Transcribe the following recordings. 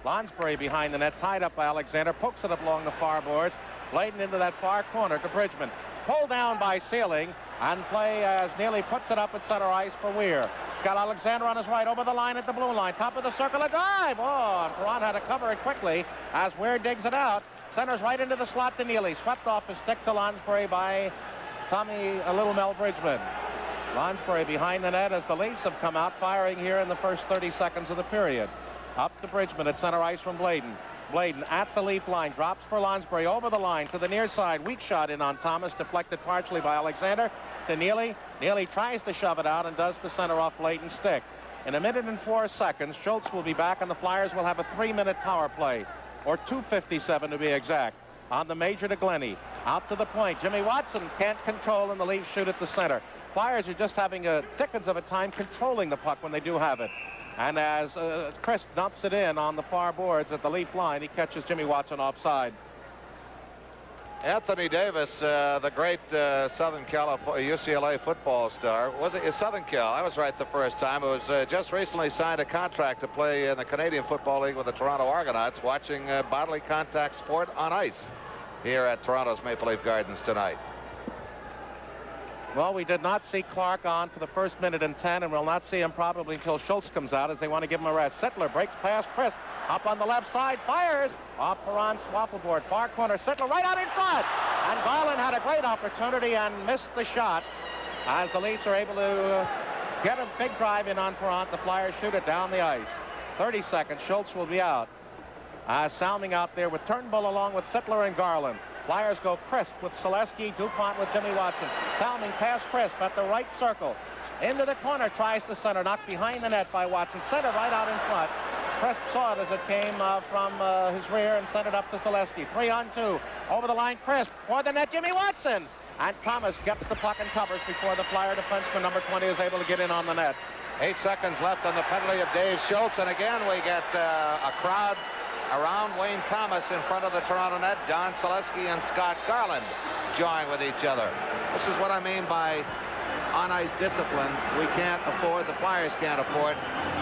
Lonsbury behind the net, tied up by Alexander, pokes it up along the far boards. Bladen into that far corner to Bridgman. Pulled down by Sealing, and play as Neely puts it up at center ice for Weir. He's got Alexander on his right, over the line at the blue line, top of the circle, a dive! Oh, and Perron had to cover it quickly as Weir digs it out. Centers right into the slot to Neely. Swept off his stick to Lonsbury by Tommy Little Mel Bridgman. Lonsbury behind the net as the Leafs have come out firing here in the first 30 seconds of the period. Up to Bridgman at center ice from Bladen. Bladen at the Leaf line, drops for Lonsbury over the line to the near side. Weak shot in on Thomas, deflected partially by Alexander to Neely. Neely tries to shove it out and does the center off Bladen's stick. In 1 minute and 4 seconds, Schultz will be back, and the Flyers will have a 3-minute power play, or 2:57 to be exact, on the Major to Glennie. Out to the point. Jimmy Watson can't control, and the Leafs shoot at the center. Flyers are just having dickens of a time controlling the puck when they do have it. And as Chris dumps it in on the far boards at the Leaf line, he catches Jimmy Watson offside. Anthony Davis, the great Southern California UCLA football star. Was it Southern Cal? I was right the first time. It was just recently signed a contract to play in the Canadian Football League with the Toronto Argonauts, watching bodily contact sport on ice here at Toronto's Maple Leaf Gardens tonight. Well, we did not see Clark on for the first 1 minute and 10, and we'll not see him probably until Schultz comes out, as they want to give him a rest. Sittler breaks past Chris. Up on the left side, fires off Perron's swaffle board. Far corner, Sittler right out in front. And Garland had a great opportunity and missed the shot. As the Leafs are able to get a big drive in on Perron, the Flyers shoot it down the ice. 30 seconds, Schultz will be out. Salming out there with Turnbull along with Sittler and Garland. Flyers go Crisp with Selesky, DuPont with Jimmy Watson. Salming past Crisp at the right circle. Into the corner, tries to center, knocked behind the net by Watson. Centered right out in front. Crisp saw it as it came from his rear and sent it up to Selesky. 3-on-2. Over the line, Crisp. For the net, Jimmy Watson. And Thomas gets the puck and covers before the Flyer defenseman, number 20, is able to get in on the net. 8 seconds left on the penalty of Dave Schultz. And again, we get a crowd around Wayne Thomas in front of the Toronto net. Don Selesky and Scott Garland join with each other. This is what I mean by on-ice discipline. We can't afford, the Flyers can't afford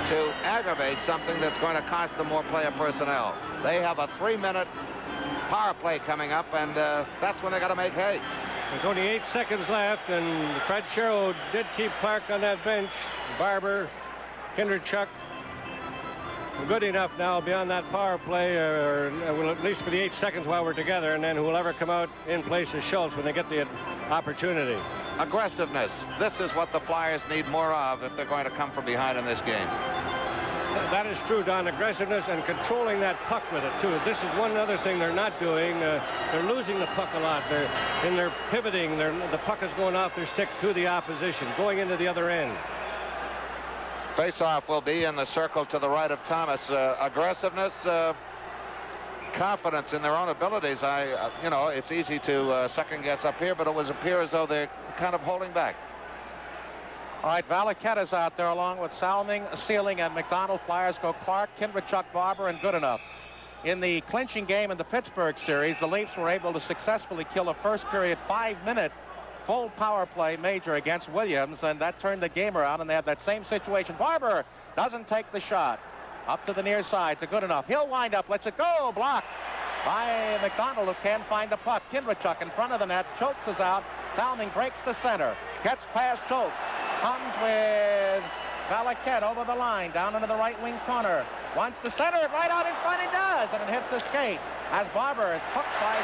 to aggravate something that's going to cost them more player personnel. They have a 3-minute power play coming up, and that's when they got to make hay. There's only 8 seconds left, and Fred Sherrill did keep Clark on that bench. Barber, Kinderchuk, good enough now beyond that power play, or well, at least for the 8 seconds while we're together, and then who will ever come out in place of Schultz when they get the opportunity. Aggressiveness. This is what the Flyers need more of if they're going to come from behind in this game. That is true, Don. Aggressiveness and controlling that puck with it, too. This is one other thing they're not doing. They're losing the puck a lot. They're pivoting. The puck is going off their stick to the opposition, going into the other end. Face-off will be in the circle to the right of Thomas. Aggressiveness, confidence in their own abilities. You know, it's easy to second-guess up here, but it would appear as though they're kind of holding back. All right, Valaket is out there along with Salming, Sealing, and McDonald. Flyers go Clark, Kindrachuk, Barber, and Goodenough. In the clinching game in the Pittsburgh series, the Leafs were able to successfully kill a first-period 5-minute full power play major against Williams, and that turned the game around, and they have that same situation. Barber doesn't take the shot. Up to the near side to Goodenough. He'll wind up, lets it go, blocked by McDonald, who can't find the puck. Kindrachuk in front of the net. Schultz is out. Salming breaks the center. Gets past Schultz. Comes with Valaket over the line, down into the right wing corner. Wants to center it right out in front, and does, and it hits the skate. As Barber is hooked by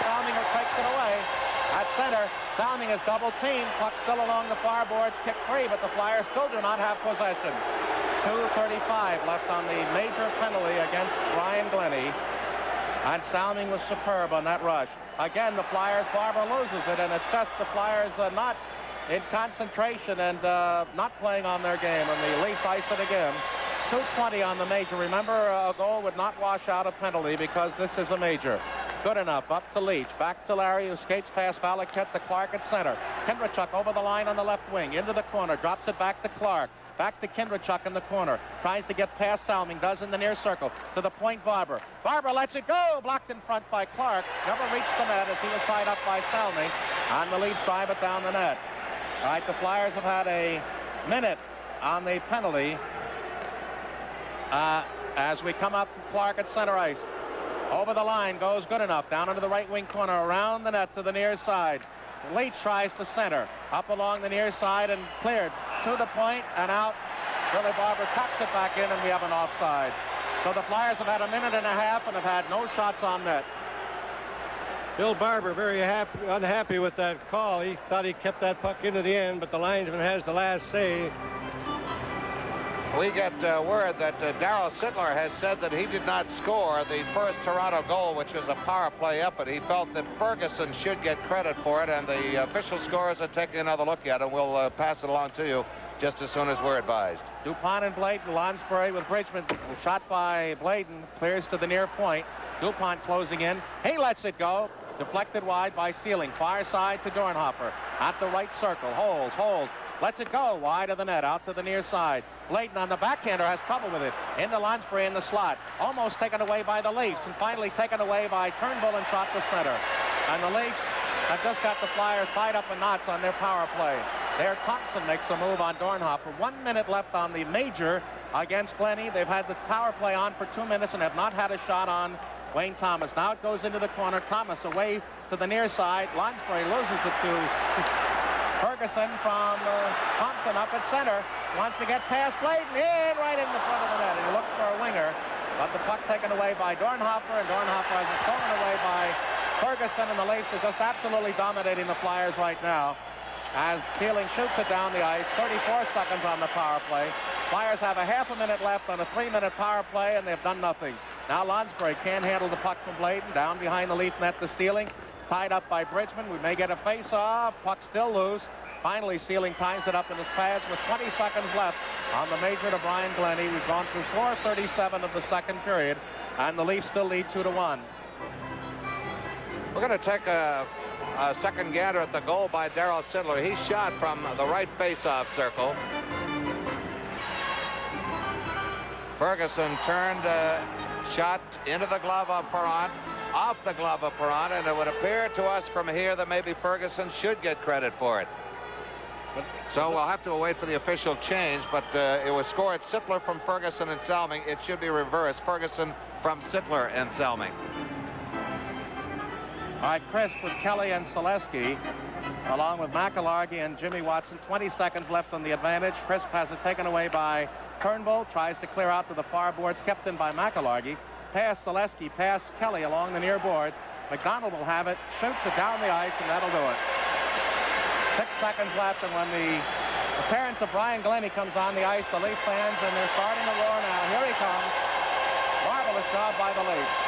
Salming, who takes it away. At center, Salming is double teamed. Puck still along the far boards, kick free, but the Flyers still do not have possession. 2:35 left on the major penalty against Ryan Glennie. And Salming was superb on that rush. Again, the Flyers, Barber loses it, and it's just the Flyers not in concentration and not playing on their game, and the Leafs ice it again. 2:20 on the major. Remember, a goal would not wash out a penalty because this is a major. Goodenough, up to Leach, back to Larry, who skates past Valaket to Clark at center. Kindrachuk over the line on the left wing, into the corner, drops it back to Clark. Back to Kindrachuk in the corner. Tries to get past Salming, does in the near circle. To the point, Barber. Barber lets it go, blocked in front by Clark. Never reached the net as he was tied up by Salming. And the Leafs drive it down the net. All right, the Flyers have had a minute on the penalty. as we come up to Clark at center ice. Over the line goes good enough. Down into the right wing corner, around the net to the near side. Leach tries to center. Up along the near side and cleared to the point and out. Billy Barber tucks it back in, and we have an offside. So the Flyers have had a minute and a half and have had no shots on net. Bill Barber very unhappy with that call. He thought he kept that puck into the end, but the linesman has the last say. We get word that Darryl Sittler has said that he did not score the first Toronto goal, which was a power play effort. He felt that Ferguson should get credit for it, and the official scorers are taking another look at it. We'll pass it along to you just as soon as we're advised. DuPont and Bladen. Lonsbury with Bridgman. Shot by Bladen. Clears to the near point. DuPont closing in. He lets it go. Deflected wide by Stealing. Far side to Dornhofer. At the right circle. Holds. Lets it go wide of the net. Out to the near side. Bladen on the backhander has trouble with it. Into Lonsbury in the slot. Almost taken away by the Leafs. And finally taken away by Turnbull and shot to center. And the Leafs have just got the Flyers tied up in knots on their power play. There, Thompson makes a move on Dornhofer. 1 minute left on the major against Glennie. They've had the power play on for 2 minutes and have not had a shot on Wayne Thomas. Now it goes into the corner. Thomas away to the near side. Lonsbury loses it to Ferguson from Thompson up at center. Wants to get past Bladen. In right in the front of the net. And he looks for a winger. But the puck taken away by Dornhofer. And Dornhofer has it stolen away by Ferguson. And the Leafs are just absolutely dominating the Flyers right now. As Keeling shoots it down the ice. 34 seconds on the power play. Flyers have a half a minute left on a 3-minute power play, and they've done nothing. Now Lonsbury can't handle the puck from Bladen. Down behind the Leaf net to Stealing. Tied up by Bridgman. We may get a face-off. Puck still loose. Finally, Stealing ties it up in his pads with 20 seconds left on the major to Brian Glennie. We've gone through 4:37 of the second period, and the Leafs still lead 2-1. We're going to take a second gander at the goal by Darryl Sittler. He shot from the right face-off circle. Ferguson turned, shot into the glove of Perron, off the glove of Perron, and it would appear to us from here that maybe Ferguson should get credit for it. So we'll have to wait for the official change, but it was scored Sittler from Ferguson and Selming. It should be reversed. Ferguson from Sittler and Selming. All right, Chris with Kelly and Selesky, along with McIlhargey and Jimmy Watson. 20 seconds left on the advantage. Crisp has it taken away by Turnbull. Tries to clear out to the far boards, kept in by McIlhargey. Pass Selesky, pass Kelly along the near boards. McDonald will have it, shoots it down the ice, and that'll do it. 6 seconds left, and when the appearance of Brian Glennie comes on the ice, the Leaf fans, and they're starting to roar now. Here he comes. Marvelous job by the Leafs.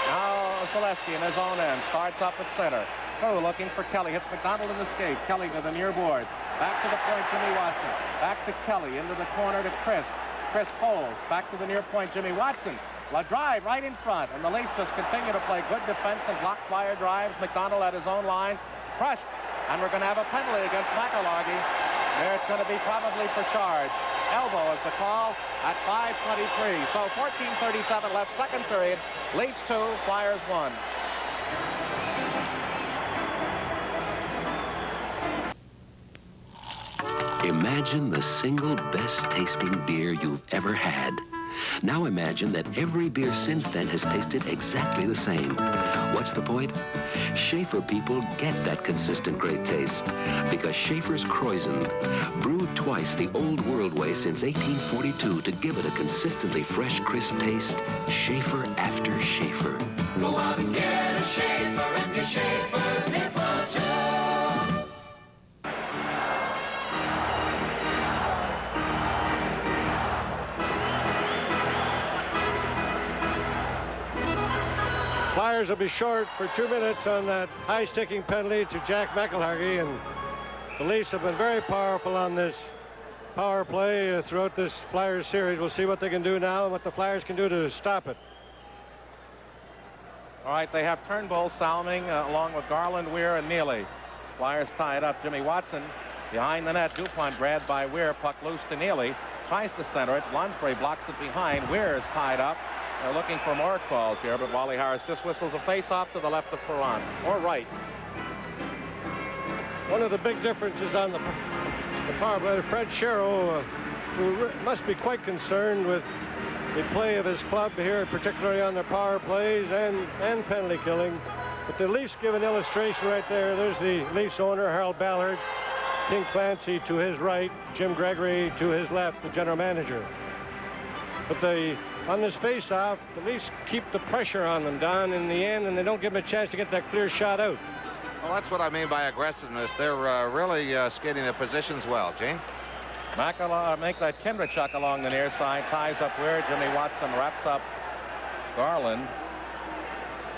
Now Selesky in his own end starts up at center. Through looking for Kelly. Hits McDonald in the skate. Kelly to the near board. Back to the point, Jimmy Watson. Back to Kelly. Into the corner to Chris. Chris holds. Back to the near point, Jimmy Watson. La drive right in front. And the Leafs just continue to play good defense and block Flyer drives. McDonald at his own line. Crushed. And we're going to have a penalty against McIlhargey. There it's going to be probably for charge. Elbow is the call at 5:23. So 14:37 left, second period. Leafs 2, Flyers 1. Imagine the single best tasting beer you've ever had. Now imagine that every beer since then has tasted exactly the same. What's the point? Schaefer people get that consistent great taste because Schaefer's Kreuzen, brewed twice the old world way since 1842 to give it a consistently fresh, crisp taste, Schaefer after Schaefer. Go out and get a Schaefer and your Schaefer people too. Flyers will be short for 2 minutes on that high-sticking penalty to Jack McIlhargey, and the Leafs have been very powerful on this power play throughout this Flyers series. We'll see what they can do now and what the Flyers can do to stop it. All right, they have Turnbull, Salming, along with Garland, Weir, and Neely. Flyers tie it up. Jimmy Watson behind the net. DuPont grabbed by Weir. Puck loose to Neely. Tries to center it. Lonsbury blocks it behind. Weir is tied up. They're looking for more calls here, but Wally Harris just whistles a face-off to the left of Perron, or right. One of the big differences on the power play, Fred Sherrill, who must be quite concerned with the play of his club here, particularly on the power plays and penalty killing. But the Leafs give an illustration right there. There's the Leafs owner, Harold Ballard, King Clancy to his right, Jim Gregory to his left, the general manager. But on this face-off, the Leafs keep the pressure on them, Don, in the end, and they don't give them a chance to get that clear shot out. Well, that's what I mean by aggressiveness. They're really skating their positions well, Gene. Make that Kindrachuk along the near side, ties up Weir. Jimmy Watson wraps up Garland.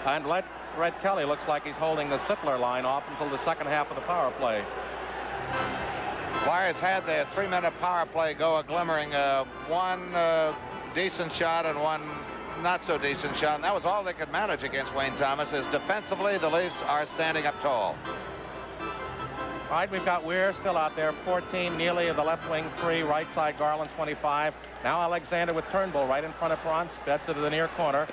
And Red Kelly looks like he's holding the Sittler line off until the second half of the power play. Flyers had their 3-minute power play go a glimmering. One decent shot and one not so decent shot, and that was all they could manage against Wayne Thomas. As defensively, the Leafs are standing up tall. All right, we've got Weir still out there, 14. Neely of the left wing, 3. Right side, Garland, 25. Now Alexander with Turnbull right in front of Franz. Bets to the near corner.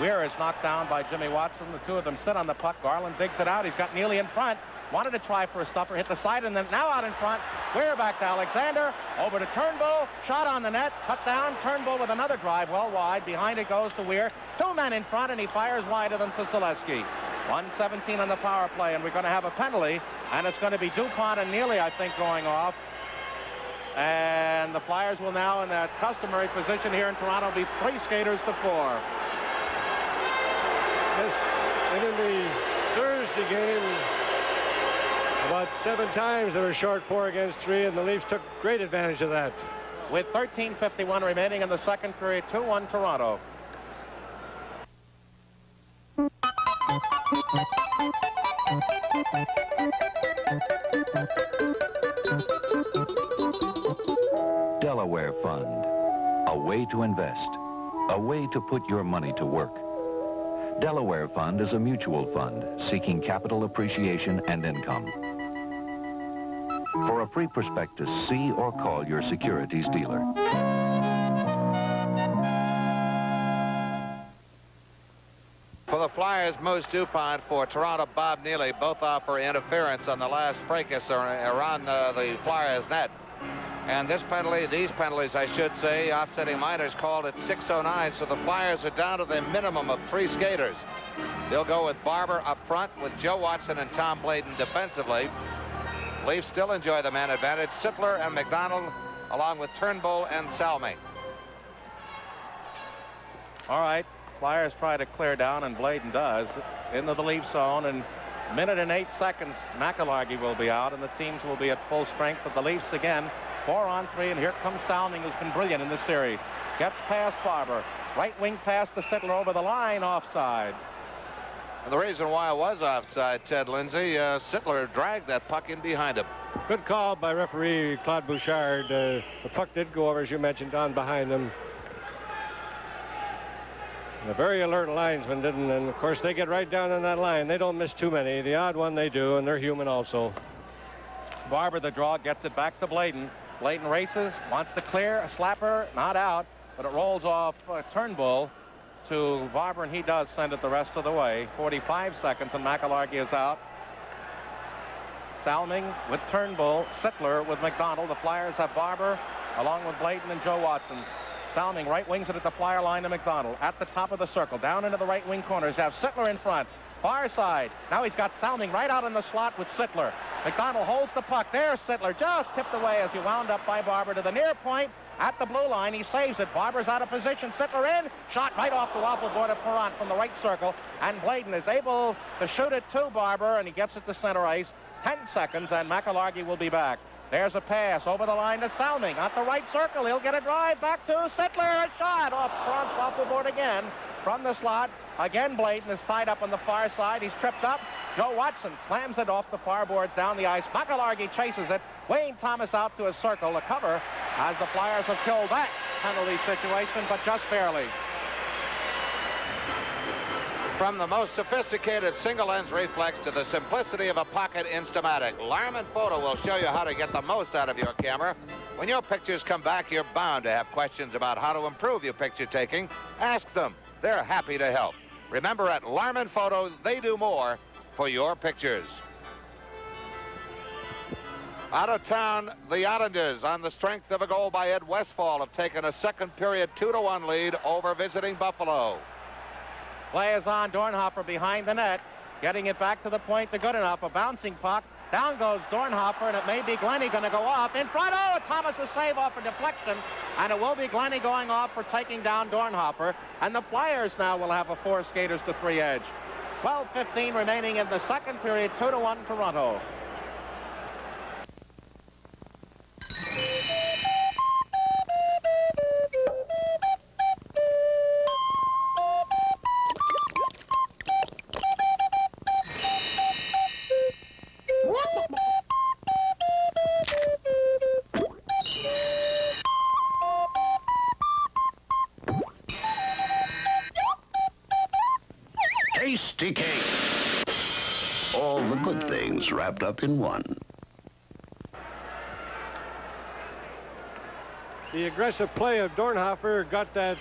Weir is knocked down by Jimmy Watson. The two of them sit on the puck. Garland digs it out. He's got Neely in front. Wanted to try for a stopper, hit the side, and then now out in front. Weir back to Alexander. Over to Turnbull. Shot on the net. Cut down. Turnbull with another drive well wide. Behind it goes to Weir. 2 men in front, and he fires wider than Vasilevsky. 1:17 on the power play, and we're going to have a penalty, and it's going to be DuPont and Neely, I think, going off. And the Flyers will now, in that customary position here in Toronto, be 3 skaters to 4. Yes, and in the Thursday game, about 7 times they were short 4 against 3, and the Leafs took great advantage of that. With 13:51 remaining in the second period, 2-1 Toronto. Delaware Fund, a way to invest, a way to put your money to work. Delaware Fund is a mutual fund seeking capital appreciation and income. For a free prospectus, see or call your securities dealer. For the Flyers, Moose DuPont. For Toronto, Bob Neely. Both offer interference on the last fracas around the Flyers net. And this penalty, these penalties, I should say, offsetting minors called at 6:09, so the Flyers are down to the minimum of 3 skaters. They'll go with Barber up front, with Joe Watson and Tom Bladen defensively. Leafs still enjoy the man advantage. Sittler and McDonald, along with Turnbull and Salmi. All right, Flyers try to clear down, and Bladen does. Into the Leaf zone, and 1 minute and 8 seconds, McIlhargey will be out, and the teams will be at full strength. But the Leafs again, 4-on-3, and here comes Salming, who's been brilliant in this series. Gets past Barber. Right wing pass to Sittler over the line, offside. And the reason why it was offside, Ted Lindsay, Sittler dragged that puck in behind him. Good call by referee Claude Bouchard. The puck did go over, as you mentioned, on behind him. And a very alert linesman didn't, and of course they get right down on that line. They don't miss too many. The odd one they do, and they're human also. Barber, the draw, gets it back to Bladen. Bladen races, wants to clear, a slapper, not out, but it rolls off Turnbull to Barber, and he does send it the rest of the way. 45 seconds, and McIlhargey is out. Salming with Turnbull, Sittler with McDonald. The Flyers have Barber along with Bladen and Joe Watson. Salming right wings it at the Flyer line to McDonald. At the top of the circle, down into the right wing corners, have Sittler in front. Far side. Now he's got Salming right out in the slot with Sittler. McDonald holds the puck. There's Sittler, just tipped away as he wound up by Barber to the near point. At the blue line, he saves it. Barber's out of position. Sittler in. Shot right off the waffle board of Perrant from the right circle. And Bladen is able to shoot it to Barber, and he gets it to center ice. 10 seconds, and McIlhargey will be back. There's a pass over the line to Salming. At the right circle, he'll get a drive back to Sittler. A shot off Perrant's waffle board again from the slot. Again, Bladen is tied up on the far side. He's tripped up. Joe Watson slams it off the far boards down the ice. McIlhargey chases it. Wayne Thomas out to a circle to cover as the Flyers have killed that penalty situation, but just barely. From the most sophisticated single lens reflex to the simplicity of a pocket Instamatic, Larman Photo will show you how to get the most out of your camera. When your pictures come back, you're bound to have questions about how to improve your picture taking. Ask them. They're happy to help. Remember, at Larman Photo, they do more for your pictures. Out of town, the Islanders, on the strength of a goal by Ed Westfall, have taken a second period 2-1 lead over visiting Buffalo. Play is on. Dornhofer behind the net, getting it back to the point to good enough. A bouncing puck. Down goes Dornhofer, and it may be Glennie going to go off. In front, oh, Thomas a save off a deflection, and it will be Glennie going off for taking down Dornhofer. And the Flyers now will have a 4 skaters to 3 edge. 12:15 remaining in the second period, 2-1 Toronto. Tasty cake. All the good things wrapped up in one. The aggressive play of Dornhofer got that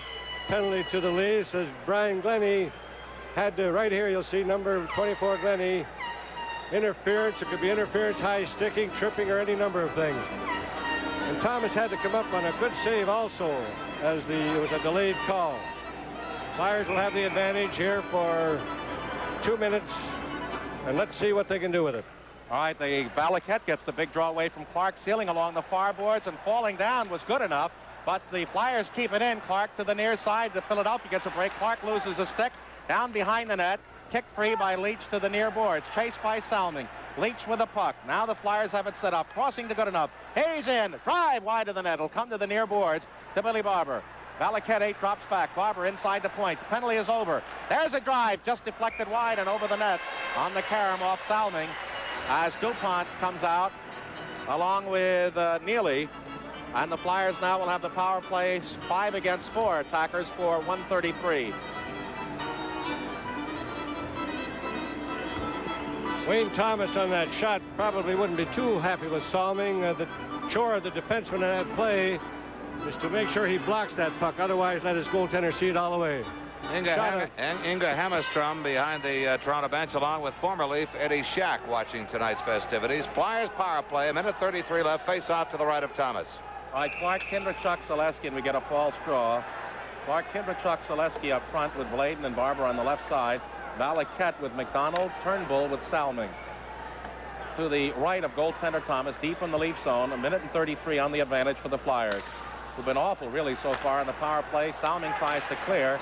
penalty to the Leafs, as Brian Glennie had to, right here you'll see number 24 Glennie, interference. It could be interference, high sticking, tripping, or any number of things. And Thomas had to come up on a good save also, as it was a delayed call. Flyers will have the advantage here for 2 minutes, and let's see what they can do with it. All right, the Valaket gets the big draw away from Clark, sealing along the far boards, and falling down was good enough, but the Flyers keep it in. Clark to the near side. The Philadelphia gets a break. Clark loses a stick. Down behind the net. Kick free by Leach to the near boards. Chased by Salming. Leach with the puck. Now the Flyers have it set up. Crossing to good enough. Hayes in. Drive wide of the net. It'll come to the near boards to Billy Barber. Valaket drops back. Barber inside the point. The penalty is over. There's a drive, just deflected wide and over the net on the carom off Salming, as DuPont comes out along with Neely. And the Flyers now will have the power play 5 against 4 attackers for 133. Wayne Thomas on that shot probably wouldn't be too happy with Salming. The chore of the defenseman in that play is to make sure he blocks that puck. Otherwise, let his goaltender see it all the way. Inga Hammerstrom behind the Toronto bench, along with former Leaf Eddie Shack, watching tonight's festivities. Flyers power play, 1:33 left, face off to the right of Thomas. All right, Clark, Kindrachuk, Zaleski, and we get a false draw. Clark, Kindrachuk, Zaleski up front with Bladen and Barber on the left side. Valaket with McDonald, Turnbull with Salming. To the right of goaltender Thomas, deep in the Leaf zone, 1:33 on the advantage for the Flyers, who've been awful really so far in the power play. Salming tries to clear.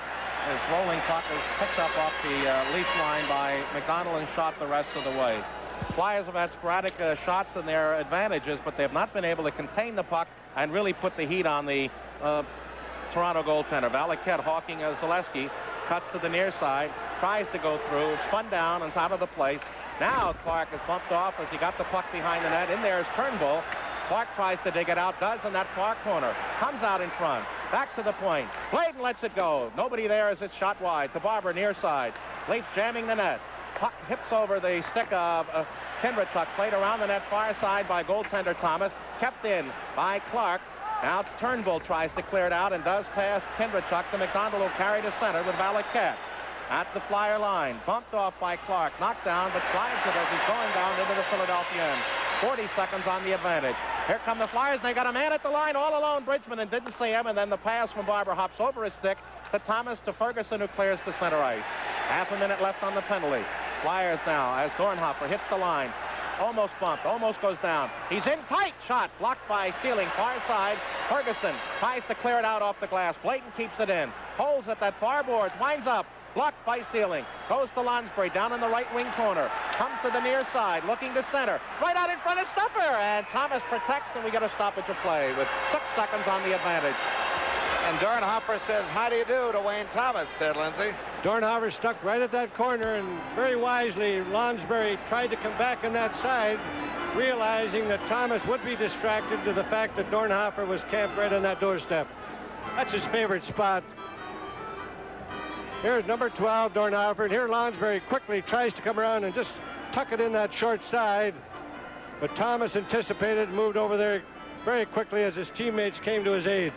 His rolling puck is picked up off the Leaf line by McDonald and shot the rest of the way. Flyers have had sporadic shots in their advantages, but they have not been able to contain the puck and really put the heat on the Toronto goaltender. Valaket hawking Zaleski, cuts to the near side, tries to go through, spun down and is out of the place. Now Clark is bumped off as he got the puck behind the net. In there is Turnbull. Clark tries to dig it out, does in that far corner. Comes out in front. Back to the point. Bladen lets it go. Nobody there as it's shot wide. To Barber near side. Leafs jamming the net. Puck hips over the stick of Kindrachuk. Played around the net far side by goaltender Thomas. Kept in by Clark. Now Turnbull tries to clear it out and does pass Kindrachuk. The McDonald will carry to center with Valaket at the Flyer line. Bumped off by Clark. Knocked down, but slides it as he's going down into the Philadelphia end. 40 seconds on the advantage. Here come the Flyers, and they got a man at the line all alone, Bridgman, and didn't see him, and then the pass from Barber hops over his stick to Thomas, to Ferguson, who clears to center ice. Half a minute left on the penalty. Flyers now as Dornhofer hits the line. Almost bumped, almost goes down. He's in tight. Shot blocked by Sealing, far side. Ferguson tries to clear it out off the glass. Bladen keeps it in. Holds at that far boards, winds up. Blocked by Sealing. Goes to Lonsbury down in the right wing corner. Comes to the near side, looking to center. Right out in front of Stuffer. And Thomas protects, and we get a stoppage of play with 6 seconds on the advantage. And Dornhofer says, how do you do to Wayne Thomas, Ted Lindsay. Dornhofer stuck right at that corner, and very wisely, Lonsbury tried to come back on that side, realizing that Thomas would be distracted to the fact that Dornhofer was camped right on that doorstep. That's his favorite spot. Here's number 12, Dornhofer, and here Lonsbury quickly tries to come around and just tuck it in that short side. But Thomas anticipated and moved over there very quickly as his teammates came to his aid.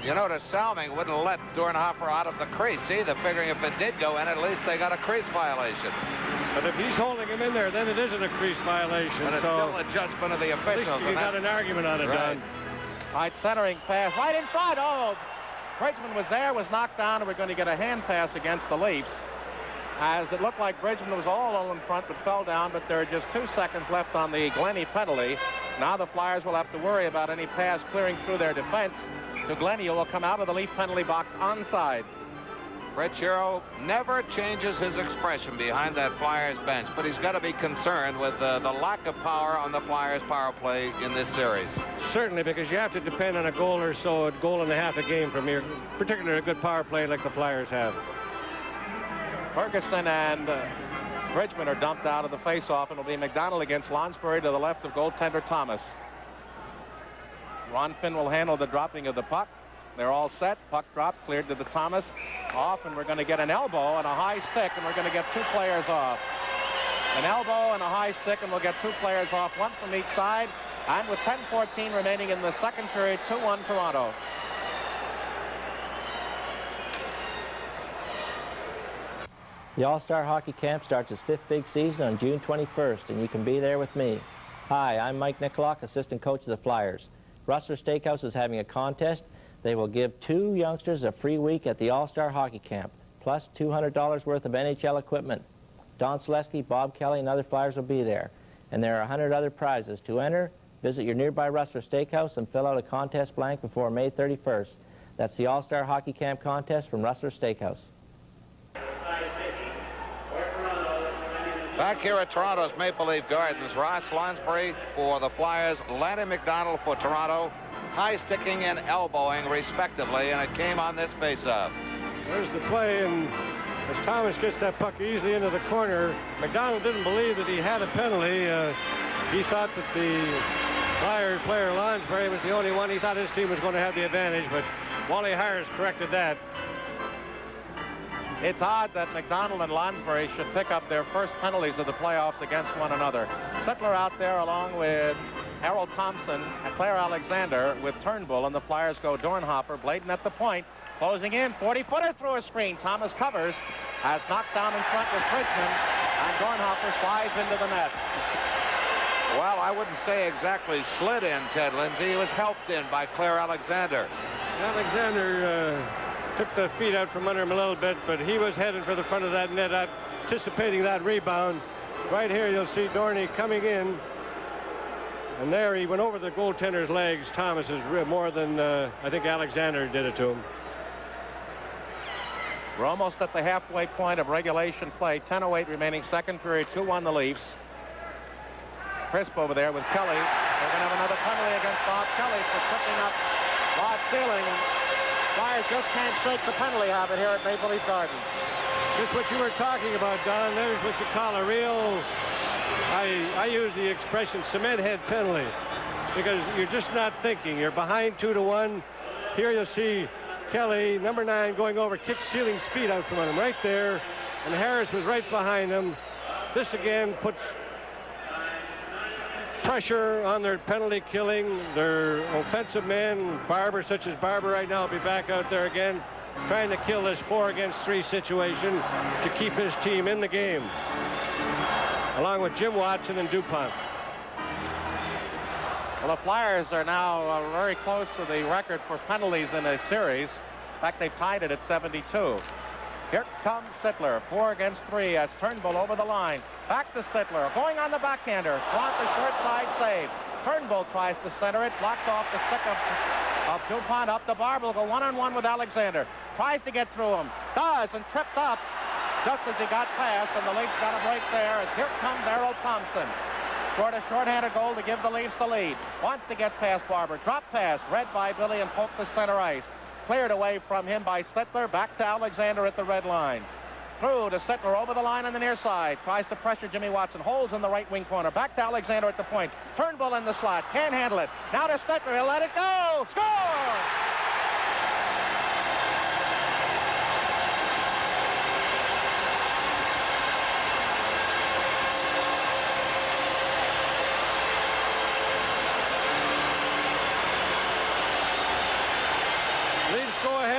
You notice Salming wouldn't let Dornhofer out of the crease either, figuring if it did go in, at least they got a crease violation. But if he's holding him in there, then it isn't a crease violation. But it's still a judgment of the officials. At least you got an argument on it, right. Don. All right, centering pass right in front. Oh, Bridgman was there, was knocked down, and we're going to get a hand pass against the Leafs. As it looked like Bridgman was all in front but fell down, but there are just 2 seconds left on the Glennie penalty. Now the Flyers will have to worry about any pass clearing through their defense to Glennie, who will come out of the Leaf penalty box onside. Fred Shero never changes his expression behind that Flyers bench, but he's got to be concerned with the lack of power on the Flyers power play in this series. Certainly, because you have to depend on a goal or so, a goal and a half a game from here, particularly a good power play like the Flyers have. Ferguson and Bridgman are dumped out of the face-off, and it'll be McDonald against Lonsbury to the left of goaltender Thomas. Ron Finn will handle the dropping of the puck. They're all set. Puck drop, cleared to the Thomas. Off, and we're going to get an elbow and a high stick, and we're going to get 2 players off. An elbow and a high stick, and we'll get 2 players off, 1 from each side. And with 10:14 remaining in the second period, 2-1 Toronto. The All-Star Hockey Camp starts its 5th big season on June 21st, and you can be there with me. Hi, I'm Mike Nicolak, assistant coach of the Flyers. Rustler Steakhouse is having a contest. They will give 2 youngsters a free week at the All-Star Hockey Camp, plus $200 worth of NHL equipment. Don Selesky, Bob Kelly, and other Flyers will be there. And there are 100 other prizes. To enter, visit your nearby Rustler Steakhouse and fill out a contest blank before May 31st. That's the All-Star Hockey Camp contest from Rustler Steakhouse. Back here at Toronto's Maple Leaf Gardens, Ross Lonsbury for the Flyers, Lanny McDonald for Toronto, high sticking and elbowing respectively, and it came on this face-off. There's the play, and as Thomas gets that puck easily into the corner, McDonald didn't believe that he had a penalty. He thought that the Flyers player Lonsbury was the only one. He thought his team was going to have the advantage, but Wally Harris corrected that. It's odd that McDonald and Lonsbury should pick up their first penalties of the playoffs against one another. Sittler out there along with Harold Thompson and Claire Alexander with Turnbull, and the Flyers go Dornhofer, Bladen at the point, closing in, 40-footer through a screen. Thomas covers, has knocked down in front with Bridgman, and Dornhofer slides into the net. Well, I wouldn't say exactly slid in, Ted Lindsay. He was helped in by Claire Alexander. Alexander took the feet out from under him a little bit, but he was heading for the front of that net, anticipating that rebound. Right here, you'll see Dorney coming in. And there he went over the goaltender's legs. Thomas is more than I think Alexander did it to him. We're almost at the halfway point of regulation play. 10:08 remaining, second period, 2-1 the Leafs. Crisp over there with Kelly. They're going to have another penalty against Bob Kelly for tripping up Rod Sealing. Flyers just can't shake the penalty habit here at Maple Leaf Gardens. Just what you were talking about, Don. There's what you call a real, I use the expression cement head penalty, because you're just not thinking. You're behind 2-1. Here you'll see Kelly, number 9, going over, kicks Sealing's feet out from under him right there, and Harris was right behind him. This again puts pressure on their penalty killing, their offensive men. Barber, such as Barber right now, will be back out there again, trying to kill this 4-against-3 situation to keep his team in the game, along with Jim Watson and DuPont. Well, the Flyers are now very close to the record for penalties in a series. In fact, they've tied it at 72. Here comes Sittler, 4-against-3 as Turnbull over the line. Back to Sittler, going on the backhander. Swamp the short side save. Turnbull tries to center it, blocked off the stick of DuPont. Up the bar, will go one-on-one with Alexander. Tries to get through him, does, and tripped up just as he got past, and the Leafs got a break there. As here comes Harold Thompson. Scored a shorthanded goal to give the Leafs the lead. Wants to get past Barber. Drop pass, read by Billy and poked the center ice. Cleared away from him by Sittler. Back to Alexander at the red line. Through to Sittler over the line on the near side. Tries to pressure Jimmy Watson. Holds in the right wing corner. Back to Alexander at the point. Turnbull in the slot. Can't handle it. Now to Sittler. He'll let it go. Score!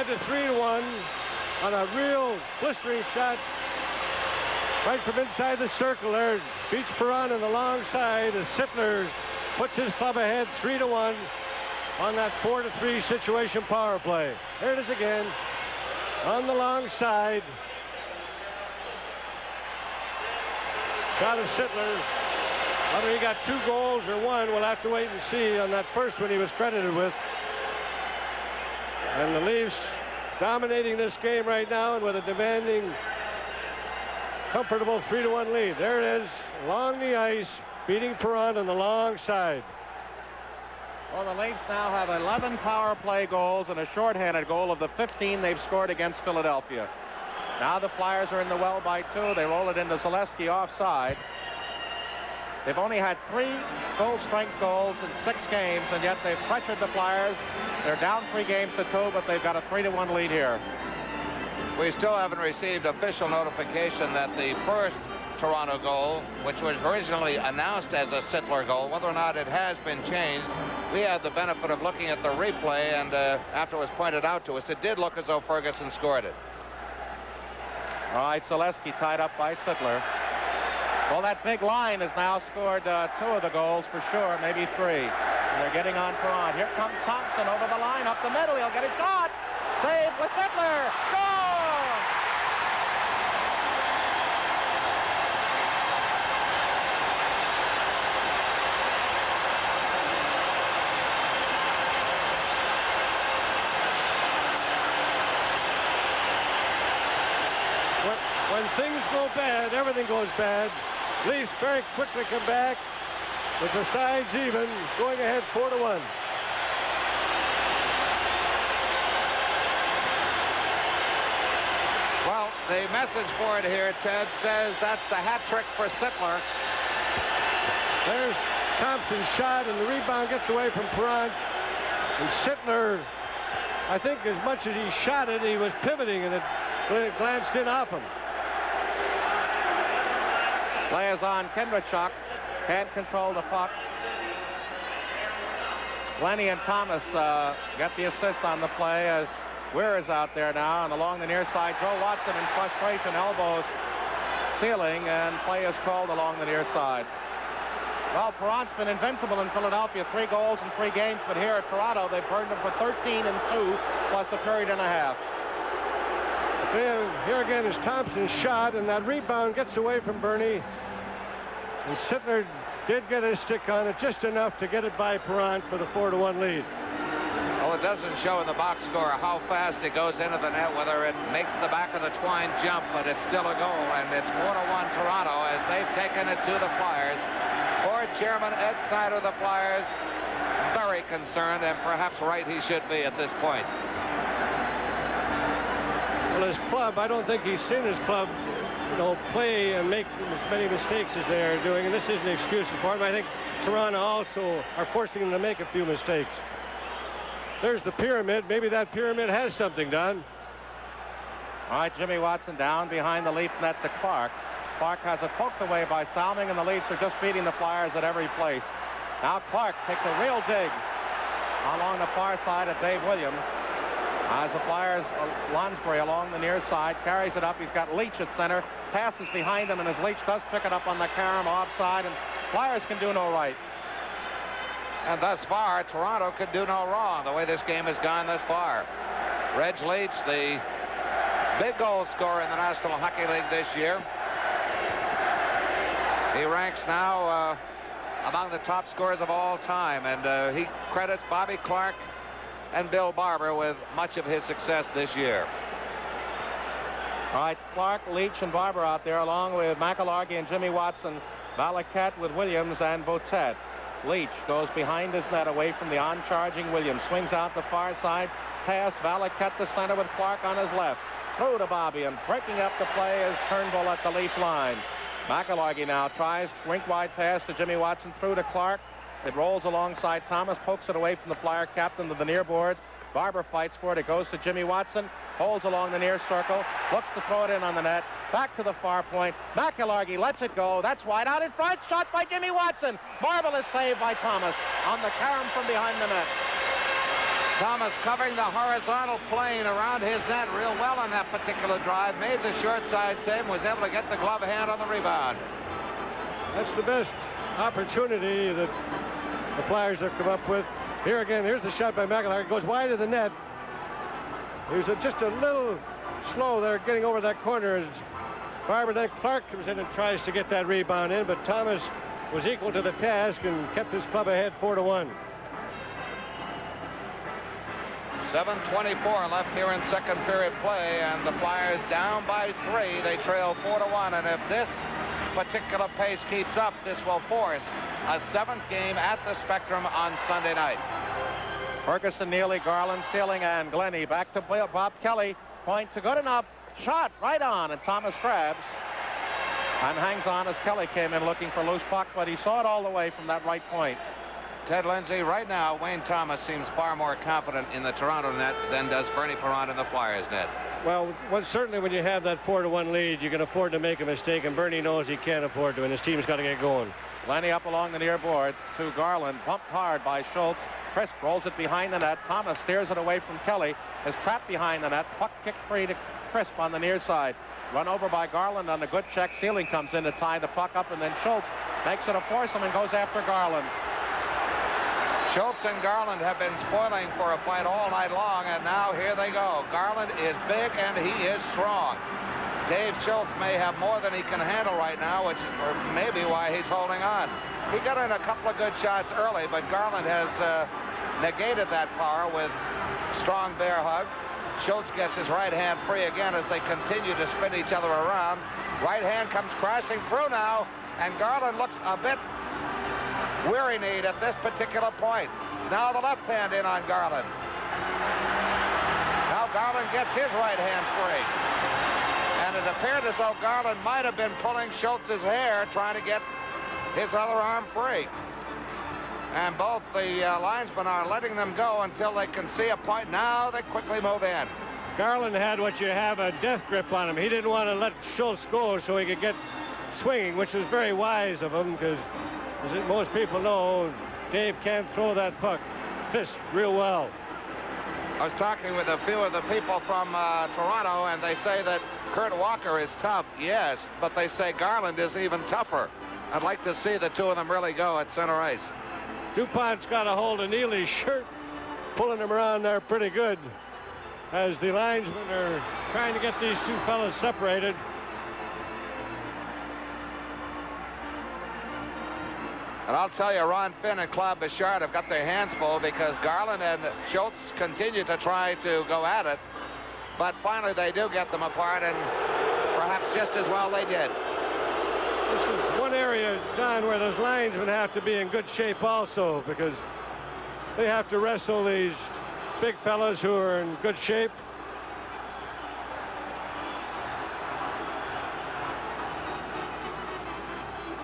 to 3-1 on a real blistering shot Right from inside the circle there. Beats Perron on the long side as Sittler puts his club ahead 3-1 on that 4-3 situation power play. There it is again on the long side. Shot of Sittler. Whether he got 2 goals or 1, we'll have to wait and see. On that first one he was credited with. And the Leafs dominating this game right now and with a demanding, comfortable 3-1 lead. There it is, along the ice, beating Perron on the long side. Well, the Leafs now have 11 power play goals and a shorthanded goal of the 15 they've scored against Philadelphia. Now the Flyers are in the well by 2. They roll it into Zaleski offside. They've only had 3 full-strength goals in 6 games, and yet they've pressured the Flyers. They're down 3 games to 2, but they've got a 3-1 lead here. We still haven't received official notification that the first Toronto goal, which was originally announced as a Sittler goal, whether or not it has been changed. We had the benefit of looking at the replay, and after it was pointed out to us, it did look as though Ferguson scored it. All right, Zaleski tied up by Sittler. Well, that big line has now scored 2 of the goals for sure, maybe 3. And they're getting on Perron. Here comes Thompson over the line, up the middle. He'll get a shot. Save with Sittler. Goal! When things go bad, everything goes bad. Leafs very quickly come back with the sides even, going ahead 4-1. Well, the message board here, Ted, says that's the hat trick for Sittler. There's Thompson's shot, and the rebound gets away from Perron. And Sittler, I think as much as he shot it, he was pivoting, and it glanced in off him. Play is on Kindrachuk. Can't control the puck. Lenny and Thomas got the assist on the play as Weir is out there now, and along the near side, Joe Watson in frustration elbows ceiling, and play is called along the near side. Well, Perron's been invincible in Philadelphia, 3 goals in 3 games, but here at Toronto, they've burned him for 13 and 2, plus a period and a half. Here again is Thompson's shot, and that rebound gets away from Bernie. And Sittler did get his stick on it, just enough to get it by Perron for the 4-1 lead. Well, it doesn't show in the box score how fast it goes into the net, whether it makes the back of the twine jump, but it's still a goal, and it's 4-1 Toronto as they've taken it to the Flyers. Board Chairman Ed Snyder of the Flyers, very concerned, and perhaps right he should be at this point. Well, his club, I don't think he's seen his club, play and make as many mistakes as they are doing, and this isn't an excuse for him. I think Toronto also are forcing him to make a few mistakes. There's the pyramid. Maybe that pyramid has something done. All right, Jimmy Watson down behind the Leaf net to Clark. Clark has it poked away by Salming, and the Leafs are just beating the Flyers at every place. Now Clark takes a real dig along the far side of Dave Williams. As the Flyers, Lonsbury along the near side, carries it up. He's got Leach at center, passes behind him, and as Leach does pick it up on the carom offside, and Flyers can do no right. And thus far, Toronto could do no wrong, the way this game has gone thus far. Reg Leach, the big goal scorer in the National Hockey League this year. He ranks now among the top scorers of all time, and he credits Bobby Clark and Bill Barber with much of his success this year. All right, Clark, Leach, and Barber out there, along with McIlhargey and Jimmy Watson, Valaket with Williams and Botet. Leach goes behind his net away from the on-charging Williams. Swings out the far side. Pass, Valaket to center with Clark on his left. Through to Bobby, and breaking up the play is Turnbull at the Leaf line. McIlhargey now tries rink-wide pass to Jimmy Watson through to Clark. It rolls alongside Thomas, pokes it away from the Flyer captain to the near boards. Barber fights for it. It goes to Jimmy Watson, holds along the near circle, looks to throw it in on the net. Back to the far point. McIlhargey lets it go. That's wide out in front. Shot by Jimmy Watson. Marvelous save by Thomas on the carom from behind the net. Thomas covering the horizontal plane around his net real well on that particular drive. Made the short side save and was able to get the glove hand on the rebound. That's the best opportunity that the Flyers have come up with. Here again, here's the shot by McIlhargey. It goes wide of the net. He was just a little slow there getting over that corner as Barber. Then Clark comes in and tries to get that rebound in, but Thomas was equal to the task and kept his club ahead 4-1. 7:24 left here in second period play, and the Flyers down by 3. They trail 4-1, and if this particular pace keeps up, this will force a 7th game at the Spectrum on Sunday night. Ferguson, Neely, Garland, Sealing, and Glennie. Back to Bob Kelly. Points are good enough. Shot right on, and Thomas grabs and hangs on as Kelly came in looking for loose puck, but he saw it all the way from that right point. Ted Lindsay, right now, Wayne Thomas seems far more confident in the Toronto net than does Bernie Parent in the Flyers net. Well, certainly when you have that 4-1 lead, you can afford to make a mistake, and Bernie knows he can't afford to, and his team's got to get going. Lenny up along the near boards to Garland, bumped hard by Schultz. Crisp rolls it behind the net. Thomas steers it away from Kelly, is trapped behind the net. Puck kicked free to Crisp on the near side. Run over by Garland on a good check. Sealing comes in to tie the puck up, and then Schultz makes it a foursome and goes after Garland. Schultz and Garland have been spoiling for a fight all night long, and now here they go. Garland is big and he is strong. Dave Schultz may have more than he can handle right now, which may be why he's holding on. He got in a couple of good shots early, but Garland has negated that power with strong bear hug. Schultz gets his right hand free again as they continue to spin each other around. Right hand comes crashing through now, and Garland looks a bit weary-kneed at this particular point. Now the left hand in on Garland. Now Garland gets his right hand free. And it appeared as though Garland might have been pulling Schultz's hair trying to get his other arm free. And both the linesmen are letting them go until they can see a point. Now they quickly move in. Garland had what you have, a death grip on him. He didn't want to let Schultz go so he could get swinging, which was very wise of him, because as most people know, Dave can't throw that puck fist real well. I was talking with a few of the people from Toronto, and they say that Kurt Walker is tough. Yes, but they say Garland is even tougher. I'd like to see the two of them really go at center ice. DuPont's got a hold of Neely's shirt, pulling him around there pretty good as the linesmen are trying to get these two fellas separated. And I'll tell you, Ron Finn and Claude Bouchard have got their hands full because Garland and Schultz continue to try to go at it. But finally they do get them apart, and perhaps just as well they did. This is one area, John, where those linesmen have to be in good shape also, because they have to wrestle these big fellas who are in good shape.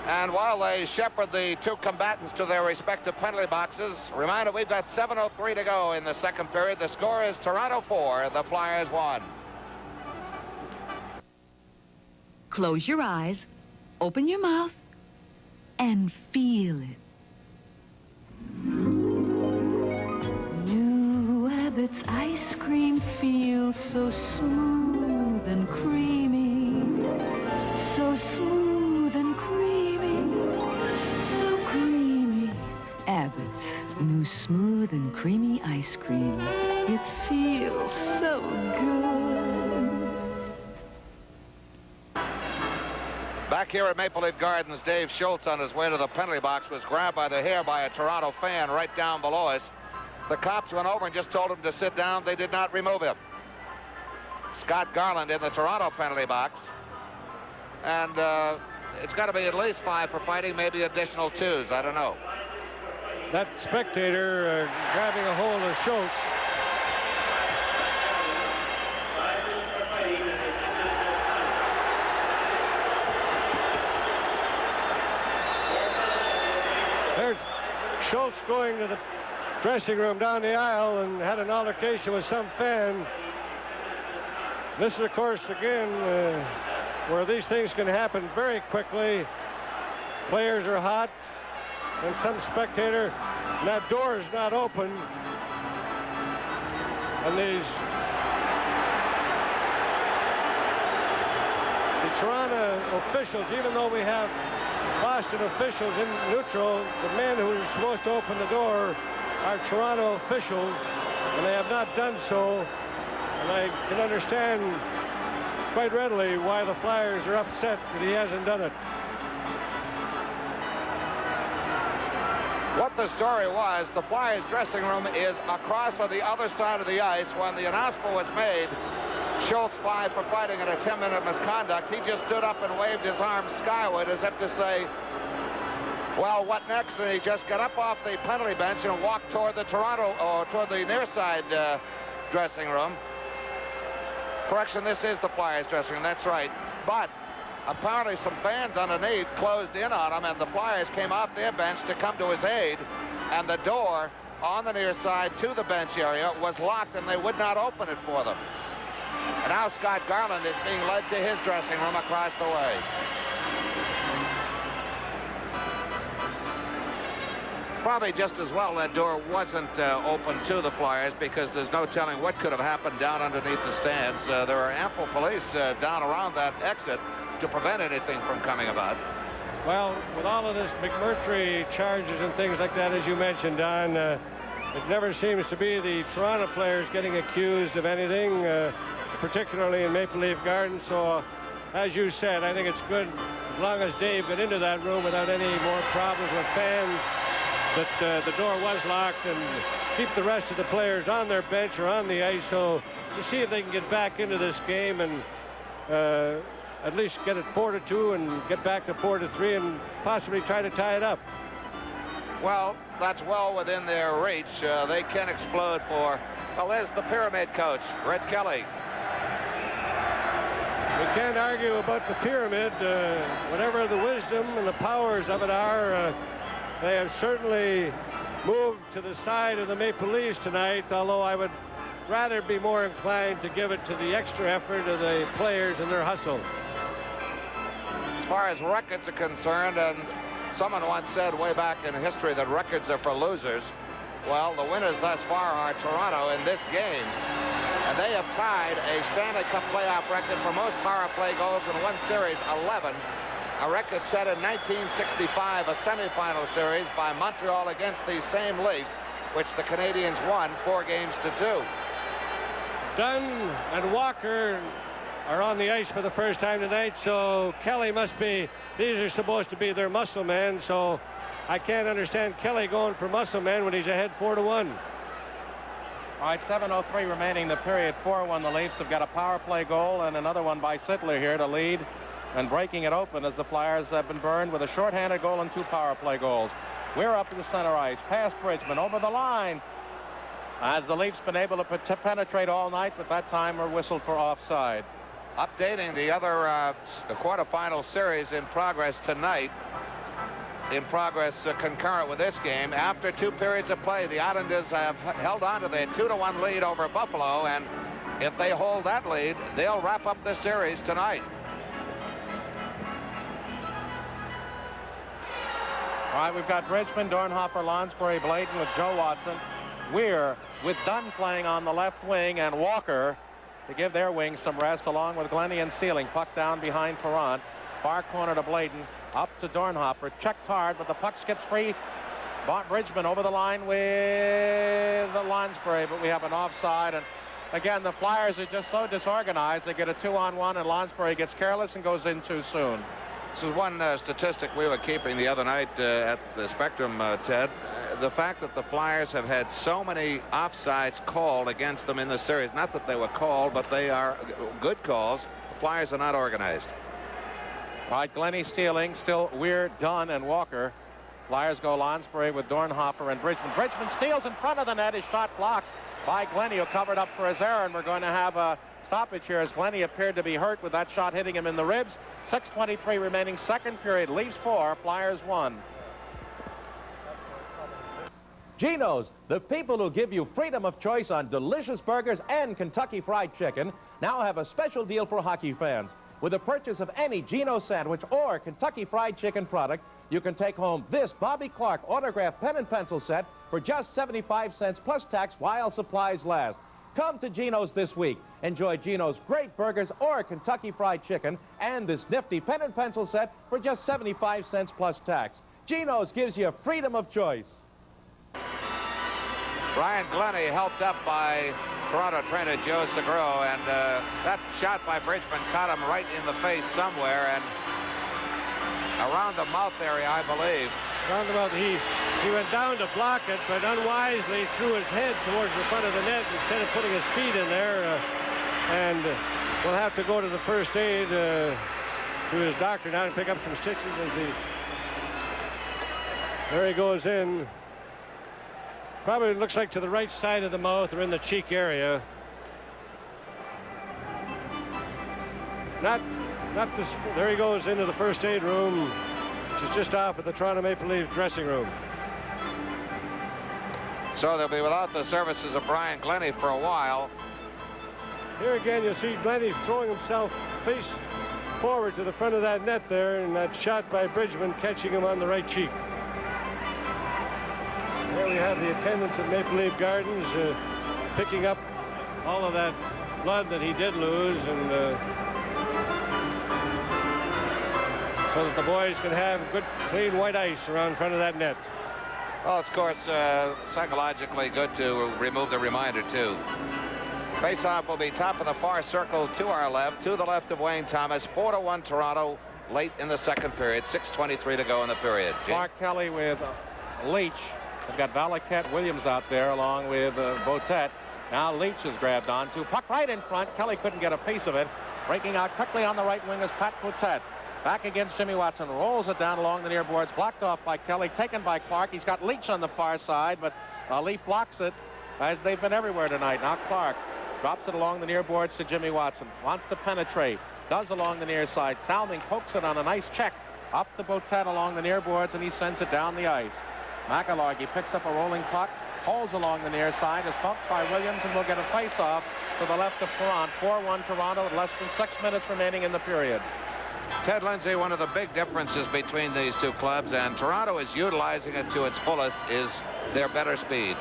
And while they shepherd the two combatants to their respective penalty boxes, reminder, we've got 7:03 to go in the second period. The score is Toronto 4, the Flyers 1. Close your eyes, open your mouth, and feel it. New Abbott's ice cream feels so smooth and creamy, so smooth and creamy, so creamy. Abbott's new smooth and creamy ice cream. It feels so good. Back here at Maple Leaf Gardens, Dave Schultz on his way to the penalty box was grabbed by the hair by a Toronto fan right down below us. The cops went over and just told him to sit down. They did not remove him. Scott Garland in the Toronto penalty box. And it's got to be at least 5 for fighting, maybe additional 2s. I don't know. That spectator grabbing a hold of Schultz. There's Schultz going to the dressing room down the aisle and had an altercation with some fan. This is, of course, again, where these things can happen very quickly. Players are hot, and some spectator, and that door is not open. And the Toronto officials, even though we have Boston officials in neutral, the men who are supposed to open the door are Toronto officials, and they have not done so. And I can understand quite readily why the Flyers are upset that he hasn't done it. What the story was, the Flyers dressing room is across on the other side of the ice. When the announcement was made, Schultz fined for fighting in a 10-minute misconduct. He just stood up and waved his arms skyward as if to say, well, what next? And he just got up off the penalty bench and walked toward the toward the near side dressing room. Correction, this is the Flyers dressing room, that's right. But apparently some fans underneath closed in on him, and the Flyers came off their bench to come to his aid, and the door on the near side to the bench area was locked, and they would not open it for them. And now Scott Garland is being led to his dressing room across the way. Probably just as well that door wasn't open to the Flyers, because there's no telling what could have happened down underneath the stands. There are ample police down around that exit to prevent anything from coming about. Well, with all of this McMurtry charges and things like that, as you mentioned, Don, it never seems to be the Toronto players getting accused of anything, particularly in Maple Leaf Gardens. So, as you said, I think it's good, as long as Dave got into that room without any more problems with fans, that the door was locked, and keep the rest of the players on their bench or on the ice, so to see if they can get back into this game and at least get it 4-2 and get back to 4-3 and possibly try to tie it up. Well, that's well within their reach. They can explode for, well, there's the pyramid coach, Red Kelly. We can't argue about the pyramid. Whatever the wisdom and the powers of it are, they have certainly moved to the side of the Maple Leafs tonight, although I would rather be more inclined to give it to the extra effort of the players and their hustle. As far as records are concerned, and someone once said way back in history that records are for losers, well, the winners thus far are Toronto in this game. And they have tied a Stanley Cup playoff record for most power play goals in one series, 11. A record set in 1965, a semifinal series by Montreal against these same Leafs, which the Canadians won 4-2. Dunn and Walker are on the ice for the first time tonight, so Kelly must be, these are supposed to be their muscle men, so I can't understand Kelly going for muscle men when he's ahead 4-1. All right, 7:03 remaining in the period. 4-1 the Leafs have got a power play goal and another one by Sittler here to lead and breaking it open as the Flyers have been burned with a shorthanded goal and 2 power play goals. We're up to the center ice, past Bridgman, over the line. As the Leafs been able to penetrate all night, but that time are whistled for offside. Updating the other quarterfinal series in progress tonight. In progress concurrent with this game. After 2 periods of play, the Islanders have held on to their 2-1 lead over Buffalo, and if they hold that lead, they'll wrap up this series tonight. All right, we've got Bridgman, Dornhofer, Lonsbury, Bladen with Joe Watson. Weir with Dunn playing on the left wing, and Walker to give their wings some rest, along with Glennie and Sealing. Puck down behind Perrant. Far corner to Bladen. Up to Dornhofer. Checked hard, but the puck skips free. Bridgman over the line with the Lonsbury, but we have an offside. And again, the Flyers are just so disorganized. They get a 2-on-1, and Lonsbury gets careless and goes in too soon. This is one statistic we were keeping the other night at the Spectrum, Ted. The fact that the Flyers have had so many offsides called against them in the series. Not that they were called, but they are good calls. The Flyers are not organized. All right, Glennie, Sealing, still Weir, Dunn, and Walker. Flyers go Lonsbury with Dornhofer and Bridgman. Bridgman steals in front of the net. His shot blocked by Glennie, who covered up for his error, and we're going to have a stoppage here as Glennie appeared to be hurt with that shot hitting him in the ribs. 6:23 remaining, second period. Leafs 4, Flyers 1. Geno's, the people who give you freedom of choice on delicious burgers and Kentucky Fried Chicken, now have a special deal for hockey fans. With the purchase of any Geno sandwich or Kentucky Fried Chicken product, you can take home this Bobby Clark autographed pen and pencil set for just 75 cents plus tax while supplies last. Come to Geno's this week. Enjoy Geno's great burgers or Kentucky Fried Chicken and this nifty pen and pencil set for just 75 cents plus tax. Geno's gives you freedom of choice. Brian Glennie helped up by Toronto trainer Joe Seguro, and that shot by Bridgman caught him right in the face somewhere and around the mouth area, I believe. Around the mouth. He went down to block it, but unwisely threw his head towards the front of the net instead of putting his feet in there. And we'll have to go to the first aid to his doctor now and pick up some stitches as there he goes in. Probably looks like to the right side of the mouth or in the cheek area. There he goes into the first aid room, which is just off of the Toronto Maple Leafs dressing room. So they'll be without the services of Brian Glennie for a while. Here again, you see Glennie throwing himself face forward to the front of that net there, and that shot by Bridgman catching him on the right cheek. There we have the attendants at Maple Leaf Gardens picking up all of that blood that he did lose, and so that the boys can have good, clean white ice around front of that net. Well, it's, of course, psychologically good to remove the reminder, too. Faceoff will be top of the far circle to our left, to the left of Wayne Thomas. 4-1 Toronto late in the second period. 6:23 to go in the period. Clark Kelly with Leach. They've got Valaket, Williams out there along with Botet. Now Leach is grabbed onto. Puck right in front. Kelly couldn't get a piece of it. Breaking out quickly on the right wing is Pat Botet. Back against Jimmy Watson. Rolls it down along the near boards. Blocked off by Kelly. Taken by Clark. He's got Leach on the far side, but Leaf blocks it as they've been everywhere tonight. Now Clark drops it along the near boards to Jimmy Watson. Wants to penetrate. Does along the near side. Salming pokes it on a nice check. Up to Botet along the near boards, and he sends it down the ice. McIllargy picks up a rolling puck, holds along the near side, is bumped by Williams, and will get a face-off to the left of Toronto. 4-1 Toronto with less than 6 minutes remaining in the period. Ted Lindsay, one of the big differences between these two clubs, and Toronto is utilizing it to its fullest, is their better speed.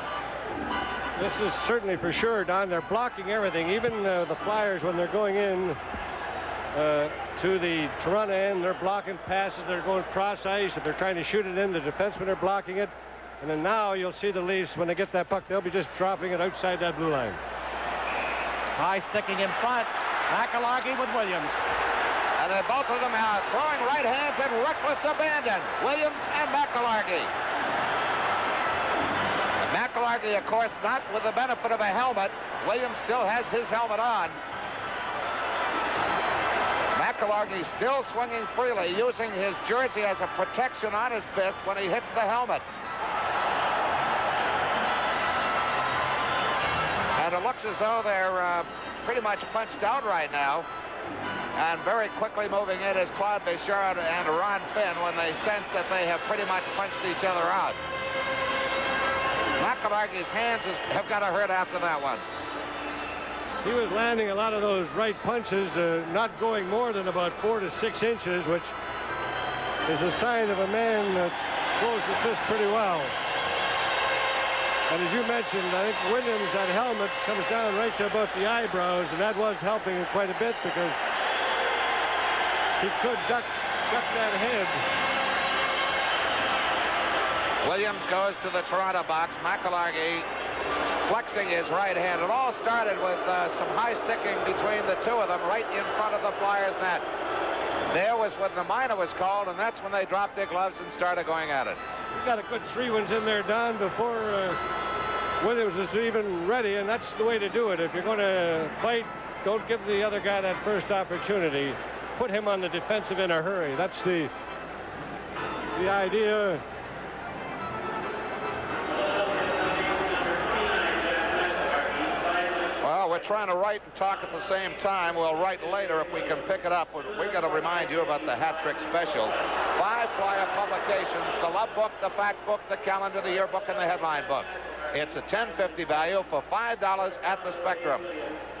This is certainly for sure, Don. They're blocking everything. Even the Flyers, when they're going in to the Toronto end, they're blocking passes. They're going cross ice. If they're trying to shoot it in, the defensemen are blocking it. And then now you'll see the Leafs, when they get that puck, they'll be just dropping it outside that blue line. High sticking in front. McIllargy with Williams. And then both of them are throwing right hands in reckless abandon. Williams and McIllargy. McIllargy, of course, not with the benefit of a helmet. Williams still has his helmet on. McIllargy still swinging freely, using his jersey as a protection on his fist when he hits the helmet. And it looks as though they're pretty much punched out right now. And very quickly moving in is Claude Bouchard and Ron Finn when they sense that they have pretty much punched each other out. McIllargy's hands have got to hurt after that one. He was landing a lot of those right punches, not going more than about 4 to 6 inches, which is a sign of a man that throws the fist pretty well. And as you mentioned, I think Williams, that helmet comes down right to about the eyebrows, and that was helping him quite a bit because he could duck that head. Williams goes to the Toronto box. McIllargy flexing his right hand. It all started with some high sticking between the two of them right in front of the Flyers net. There was when the minor was called, and that's when they dropped their gloves and started going at it. We've got a good 3-1s in there, Don, before Williams is even ready, and that's the way to do it. If you're going to fight, don't give the other guy that first opportunity. Put him on the defensive in a hurry. That's the idea. Well, we're trying to write and talk at the same time. We'll write later if we can pick it up. We've got to remind you about the hat trick special. 5 Flyer publications: the Love Book, the Fact Book, the Calendar, the Yearbook, and the Headline Book. It's a $10.50 value for $5 at the Spectrum.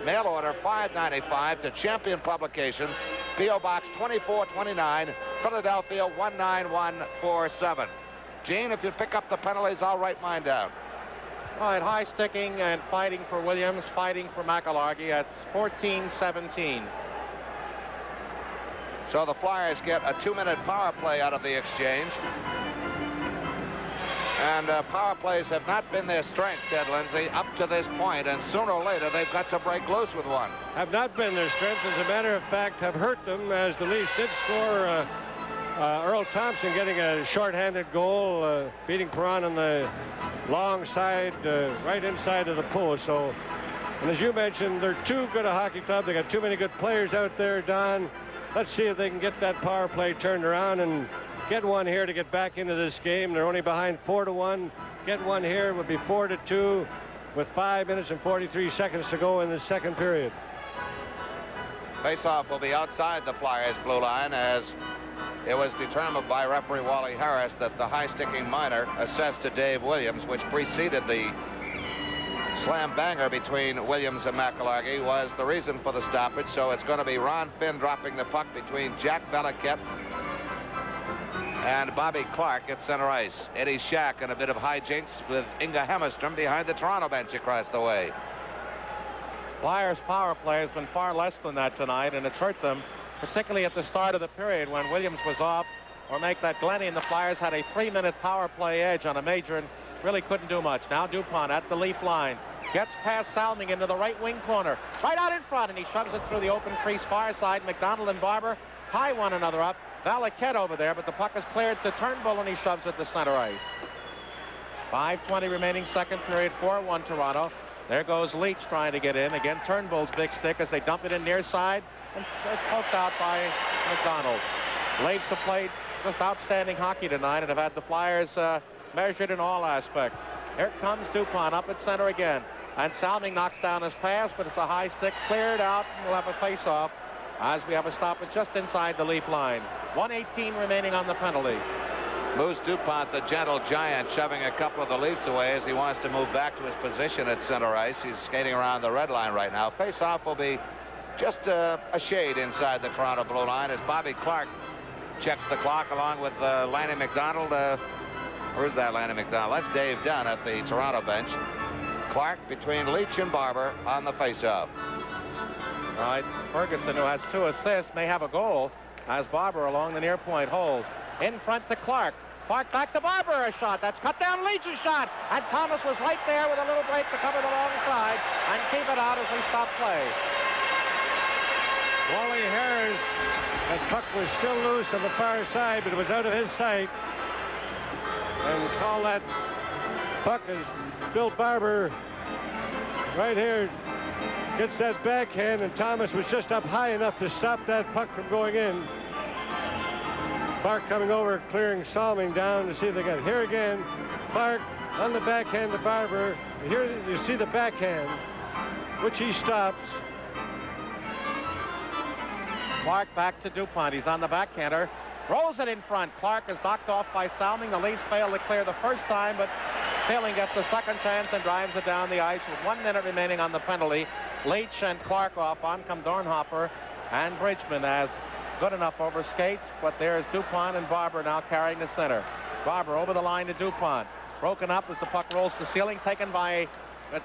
Mail order $5.95 to Champion Publications, P.O. Box 2429, Philadelphia 19147. Gene, if you pick up the penalties, I'll write mine down. All right, high sticking and fighting for Williams, fighting for McIlhargey. That's 14-17. So the Flyers get a 2-minute power play out of the exchange. And power plays have not been their strength, Ted Lindsay, up to this point, and sooner or later they've got to break loose with one. Have not been their strength. As a matter of fact, have hurt them, as the Leafs did score. Earl Thompson getting a shorthanded goal, beating Perron on the long side, right inside of the post. So, and as you mentioned, they're too good a hockey club. They got too many good players out there, Don. Let's see if they can get that power play turned around and get one here to get back into this game. They're only behind 4-1. Get one here would be 4-2 with 5 minutes and 43 seconds to go in the second period. Faceoff will be outside the Flyers' blue line, as it was determined by referee Wally Harris that the high-sticking minor assessed to Dave Williams, which preceded the slam banger between Williams and McIlhargey, was the reason for the stoppage. So it's going to be Ron Finn dropping the puck between Jack Valiquette and Bobby Clark at center ice. Eddie Shack in a bit of hijinks with Inga Hammerstrom behind the Toronto bench across the way. Flyers' power play has been far less than that tonight, and it's hurt them, particularly at the start of the period when Williams was off, or make that Glennie, and the Flyers had a 3-minute power play edge on a major and really couldn't do much. Now Dupont at the Leaf line. Gets past Salming into the right wing corner. Right out in front, and he shoves it through the open crease far side. McDonald and Barber tie one another up. Valiquette over there, but the puck is cleared to Turnbull, and he shoves it to center ice. 5:20 remaining second period, 4-1 Toronto. There goes Leach trying to get in. Again, Turnbull's big stick as they dump it in near side, and it's poked out by McDonald. Leafs have played just outstanding hockey tonight and have had the Flyers measured in all aspects. Here comes Dupont up at center again. And Salming knocks down his pass, but it's a high stick cleared out, and we'll have a face-off as we have a stoppage just inside the Leaf line. 1:18 remaining on the penalty. Moose Dupont, the gentle giant, shoving a couple of the Leafs away as he wants to move back to his position at center ice. He's skating around the red line right now. Face-off will be just a shade inside the Toronto blue line as Bobby Clark checks the clock along with Lanny McDonald. Where's that Lanny McDonald? That's Dave Dunn at the Toronto bench. Clark between Leach and Barber on the face-off. All right, Ferguson, who has 2 assists, may have a goal as Barber along the near point holds. In front to Clark. Clark back to Barber, a shot. That's cut down Leach's shot. And Thomas was right there with a little break to cover the wrong side and keep it out as we stop play. Wally Harris, that puck was still loose on the far side, but it was out of his sight. And call that puck as Bill Barber right here gets that backhand, and Thomas was just up high enough to stop that puck from going in. Clark coming over, clearing Salming down to see if they got it. Here again, Clark on the backhand to Barber. Here you see the backhand, which he stops. Clark back to Dupont. He's on the backhander. Throws it in front. Clark is knocked off by Salming. The Leafs fail to clear the first time, but Salming gets the second chance and drives it down the ice with 1 minute remaining on the penalty. Leach and Clark off. On come Dornhofer and Bridgman as good enough over skates, but there's Dupont and Barber now carrying the center. Barber over the line to Dupont. Broken up as the puck rolls to ceiling, taken by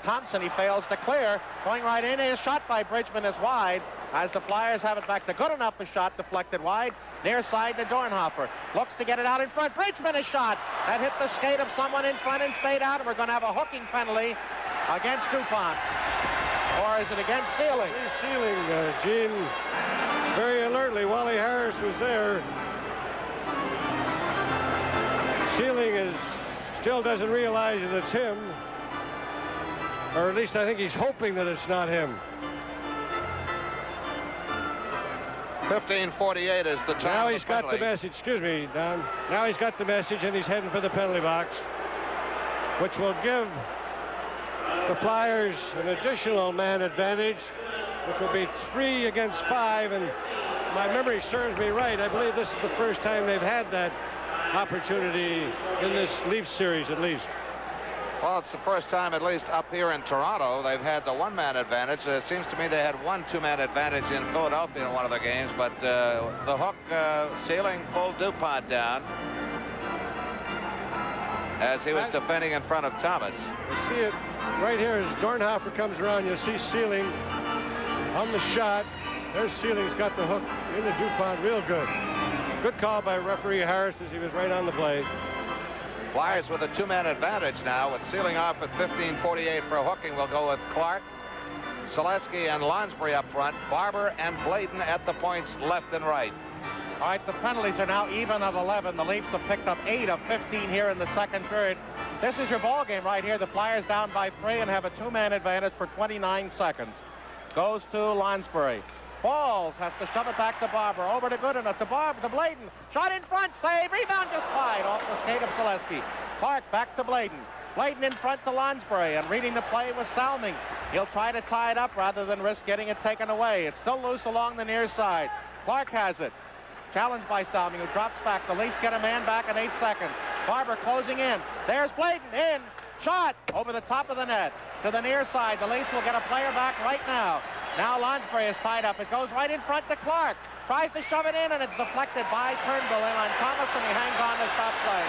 Thompson. He fails to clear. Going right in, his shot by Bridgman is wide as the Flyers have it back to good enough. A shot deflected wide. Near side to Dornhofer. Looks to get it out in front. Bridgman a shot that hit the skate of someone in front and stayed out. And we're going to have a hooking penalty against Dupont. Or is it against Sealing? Sealing, Gene. Very alertly, Wally Harris was there. Sealing still doesn't realize that it's him. Or at least I think he's hoping that it's not him. 15:48 is the time. Now he's got the message. Excuse me, Don. Now he's got the message, and he's heading for the penalty box, which will give the Flyers an additional man advantage, which will be 3 against 5. And my memory serves me right. I believe this is the first time they've had that opportunity in this Leafs series, at least. Well, it's the first time, at least up here in Toronto, they've had the 1-man advantage. It seems to me they had 1 2-man advantage in Philadelphia in one of the games, but the hook, Sealing pulled Dupont down. as he was defending in front of Thomas. You see it right here as Dornhofer comes around. You'll see Sealing on the shot. There's Sealing's got the hook in the DuPont real good. Good call by referee Harris as he was right on the blade. Flyers with a two-man advantage now with Sealing off at 15:48 for hooking. We'll go with Clark, Selesky, and Lonsbury up front. Barber and Bladen at the points left and right. All right, the penalties are now even at 11. The Leafs have picked up 8 of 15 here in the second period. This is your ball game right here. The Flyers down by 3 and have a two-man advantage for 29 seconds. Goes to Lonsbury. Falls, has to shove it back to Barber. Over to Goodenough, to Barber, to Bladen. Shot in front, save, rebound just wide off the skate of Selesky. Clark back to Bladen. Bladen in front to Lonsbury, and reading the play was Salming. He'll try to tie it up rather than risk getting it taken away. It's still loose along the near side. Clark has it. Challenged by Salming, who drops back. The Leafs get a man back in 8 seconds. Barber closing in. There's Bladen in. Shot over the top of the net. To the near side. The Leafs will get a player back right now. Now Lonsbury is tied up. It goes right in front to Clark. Tries to shove it in, and it's deflected by Turnbull in on Thomas, and he hangs on to stop play.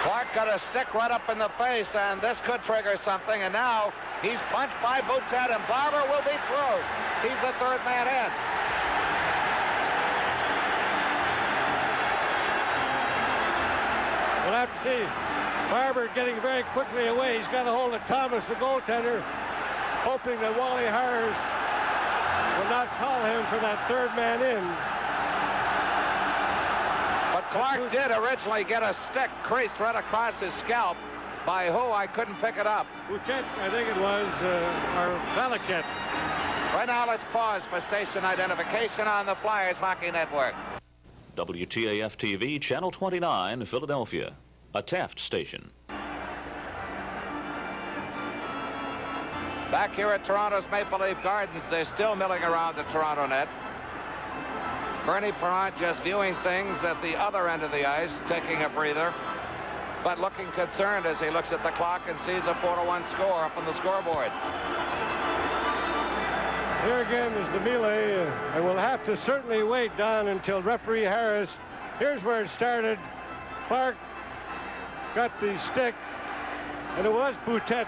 Clark got a stick right up in the face, and this could trigger something. And now he's punched by Boutet, and Barber will be through. He's the third man in. We'll have to see. Barber getting very quickly away. He's got a hold of Thomas, the goaltender, hoping that Wally Harris will not call him for that third man in. But Clark did originally get a stick creased right across his scalp. By who? I couldn't pick it up. Boutet, I think it was, or Valaket. Right now, let's pause for station identification on the Flyers Hockey Network. WTAF-TV, Channel 29, Philadelphia, a Taft station. Back here at Toronto's Maple Leaf Gardens, they're still milling around the Toronto net. Bernie Parent just viewing things at the other end of the ice, taking a breather, but looking concerned as he looks at the clock and sees a 4-1 score up on the scoreboard. Here again is the melee, and we'll have to certainly wait, Don, until referee Harris. Here's where it started. Clark got the stick, and it was Boutet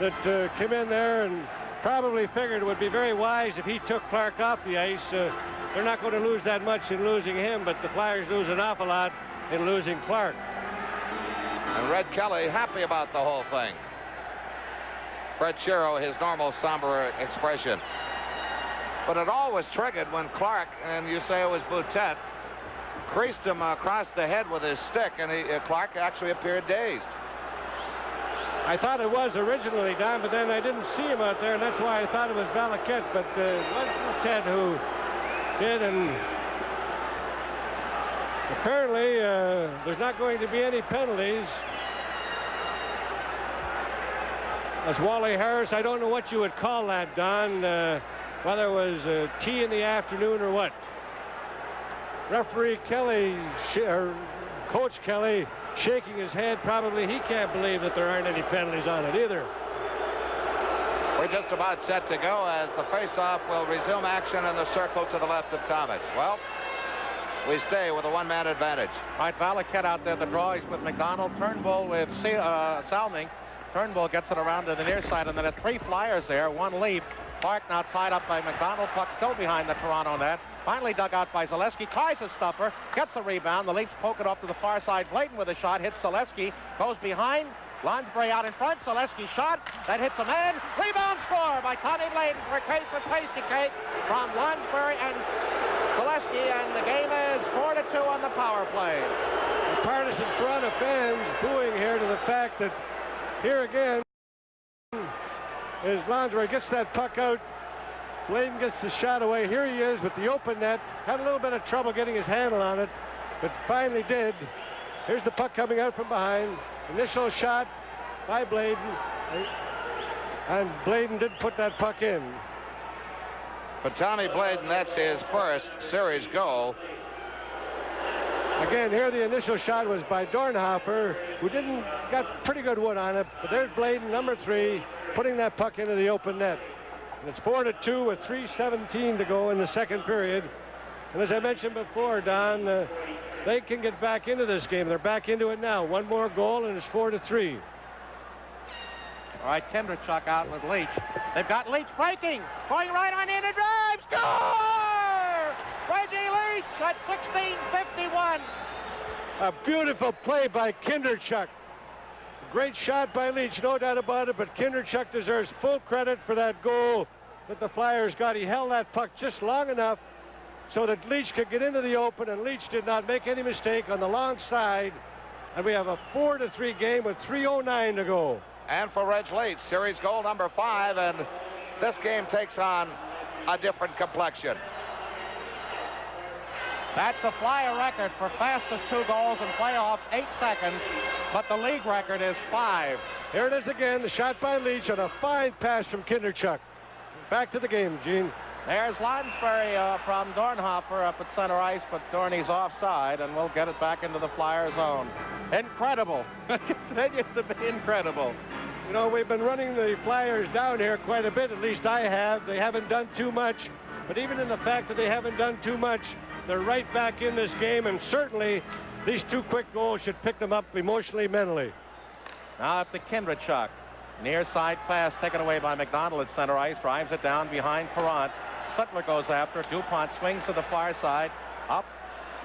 that came in there and probably figured it would be very wise if he took Clark off the ice. They're not going to lose that much in losing him, but the Flyers lose an awful lot in losing Clark. And Red Kelly happy about the whole thing. Fred Shero, his normal somber expression. But it all was triggered when Clark, and you say it was Boutet, creased him across the head with his stick, and Clark actually appeared dazed. I thought it was originally, Don, but then I didn't see him out there, and that's why I thought it was Valaket, but it was Boutet who did, and apparently there's not going to be any penalties. As Wally Harris, I don't know what you would call that, Don, whether it was tea in the afternoon or what. Referee Kelly, or Coach Kelly, shaking his head. Probably he can't believe that there aren't any penalties on it either. We're just about set to go as the face-off will resume action in the circle to the left of Thomas. Well, we stay with a one-man advantage. All right, Valaket out there. The draw is with McDonald. Turnbull with Salming. Turnbull gets it around to the near side, and then at 3 Flyers there, 1 Leaf. Clark now tied up by McDonald. Puck still behind the Toronto net. Finally dug out by Selesky. Tries a stuffer. Gets the rebound. The Leafs poke it off to the far side. Bladen with a shot. Hits Selesky. Goes behind. Lonsbury out in front. Selesky shot. That hits a man. Rebound score by Tommy Bladen for a case of tasty cake from Lonsbury and Selesky. And the game is 4-2 on the power play. The partisan Toronto fans booing here to the fact that here again is Lonsbury gets that puck out. Bladen gets the shot away. Here he is with the open net. Had a little bit of trouble getting his handle on it, but finally did. Here's the puck coming out from behind. Initial shot by Bladen, and Bladen did put that puck in. For Tommy Bladen, that's his first series goal. Again, here the initial shot was by Dornhofer, who got pretty good wood on it, but there's Bladen, number 3, putting that puck into the open net. And it's 4-2 with 3:17 to go in the second period. And as I mentioned before, Don, they can get back into this game. They're back into it now. One more goal, and it's 4-3. All right, Kindrachuk out with Leach. They've got Leach breaking, going right on in and drive, score! Reggie Leach at 16:51. A beautiful play by Kindrachuk. Great shot by Leach, no doubt about it, but Kindrachuk deserves full credit for that goal that the Flyers got. He held that puck just long enough so that Leach could get into the open, and Leach did not make any mistake on the long side. And we have a 4-3 game with 3:09 to go. And for Reg Leach, series goal number 5, and this game takes on a different complexion. That's the Flyer record for fastest 2 goals in playoffs, 8 seconds, but the league record is 5. Here it is again, the shot by Leach on a fine pass from Kindrachuk. Back to the game, Gene. There's Lansbury from Dornhofer up at center ice, but Dorney's offside, and we'll get it back into the Flyer zone. Incredible. It continues to be incredible. You know, we've been running the Flyers down here quite a bit, at least I have. They haven't done too much, but even in the fact that they haven't done too much, they're right back in this game, and certainly these 2 quick goals should pick them up emotionally, mentally. Now up to Kindrachuk. Near side pass taken away by McDonald at center ice. Drives it down behind Perrant. Sutler goes after it. DuPont swings to the far side. Up.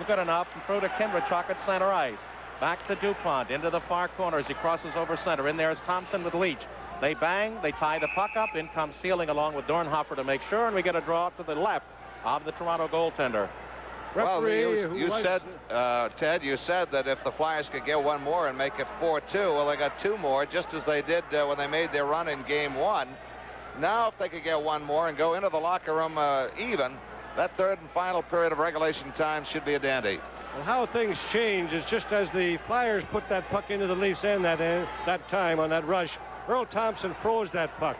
Good enough. And through to Kindrachuk at center ice. Back to DuPont. Into the far corner as he crosses over center. In there is Thompson with Leach. They bang. They tie the puck up. In comes Sealing along with Dornhofer to make sure. And we get a draw to the left of the Toronto goaltender. Well, you said, Ted, you said that if the Flyers could get 1 more and make it 4-2, well, they got 2 more, just as they did when they made their run in Game 1. Now, if they could get 1 more and go into the locker room even, that 3rd and final period of regulation time should be a dandy. Well, how things change is just as the Flyers put that puck into the Leafs end that time on that rush, Earl Thompson froze that puck.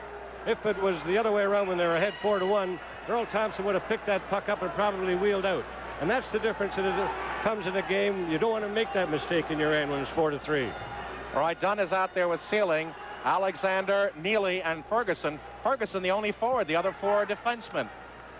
If it was the other way around when they were ahead 4-1, Earl Thompson would have picked that puck up and probably wheeled out. And that's the difference that it comes in a game. You don't want to make that mistake in your end when it's 4-3. All right, Dunn is out there with Sealing, Alexander, Neely, and Ferguson. Ferguson, the only forward. The other 4 are defensemen.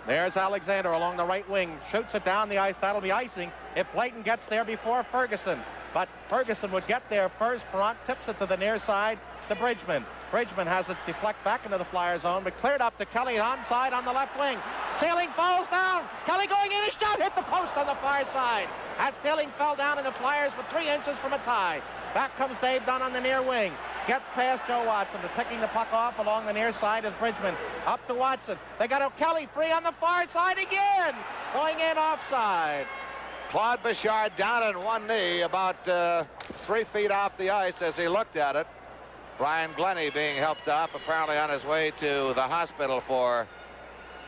There's Alexander along the right wing. Shoots it down the ice. That'll be icing if Blayton gets there before Ferguson. But Ferguson would get there first. Perrant tips it to the near side to Bridgman. Bridgman has it deflect back into the Flyer zone, but cleared up to Kelly onside on the left wing. Sealing falls down. Kelly going in, his shot hit the post on the far side. As Sealing fell down, and the Flyers were 3 inches from a tie. Back comes Dave Dunn on the near wing. Gets past Joe Watson to picking the puck off along the near side is Bridgman. Up to Watson. They got O'Kelly free on the far side again. Going in offside. Claude Bouchard down on one knee about 3 feet off the ice as he looked at it. Brian Glennie being helped up, apparently on his way to the hospital for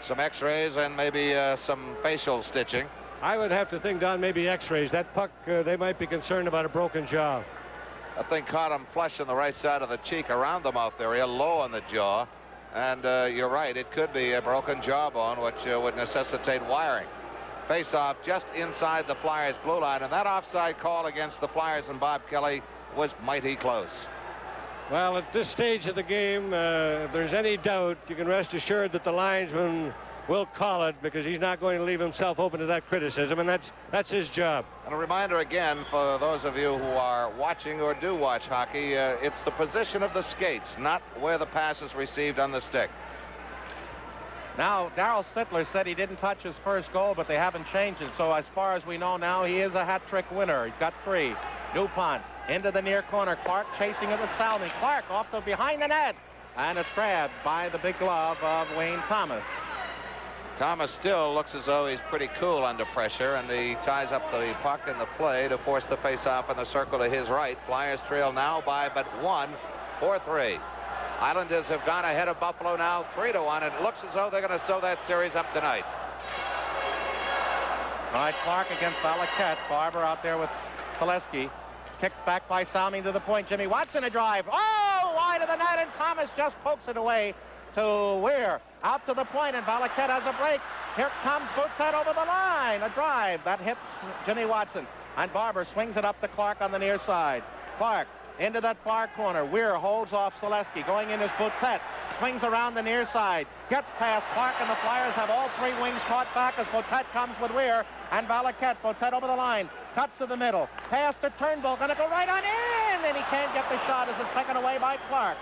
some x-rays and maybe some facial stitching. I would have to think, Don, maybe x-rays. That puck, they might be concerned about a broken jaw. That thing caught him flush on the right side of the cheek around the mouth area, low on the jaw. And you're right, it could be a broken jawbone, which would necessitate wiring. Face-off just inside the Flyers' blue line, and that offside call against the Flyers and Bob Kelly was mighty close. Well, at this stage of the game, if there's any doubt, you can rest assured that the linesman will call it, because he's not going to leave himself open to that criticism, and that's his job. And a reminder again for those of you who are watching or do watch hockey, it's the position of the skates, not where the pass is received on the stick. Now, Darryl Sittler said he didn't touch his first goal, but they haven't changed it. So as far as we know now, he is a hat-trick winner. He's got 3. DuPont into the near corner. Clark chasing it with Salmon. Clark off to behind the net. And it's grabbed by the big glove of Wayne Thomas. Thomas still looks as though he's pretty cool under pressure, and he ties up the puck in the play to force the face-off in the circle to his right. Flyers trail now by but 1, 4-3. Islanders have gone ahead of Buffalo now 3-1, and it looks as though they're going to sew that series up tonight. All right, Clark against Valaket. Barber out there with Zaleski. Kicked back by Salming to the point. Jimmy Watson a drive. Oh, wide of the net, and Thomas just pokes it away to Weir. Out to the point, and Valaket has a break. Here comes Boutet over the line. A drive that hits Jimmy Watson. And Barber swings it up to Clark on the near side. Clark into that far corner. Weir holds off Zaleski. Going in is Boutet. swings around the near side, gets past Clark, and the Flyers have all three wings caught back as Potet comes with Weir and Valaket. Potet over the line, cuts to the middle, pass to Turnbull, going to go right on in, and he can't get the shot as it's taken away by Clark.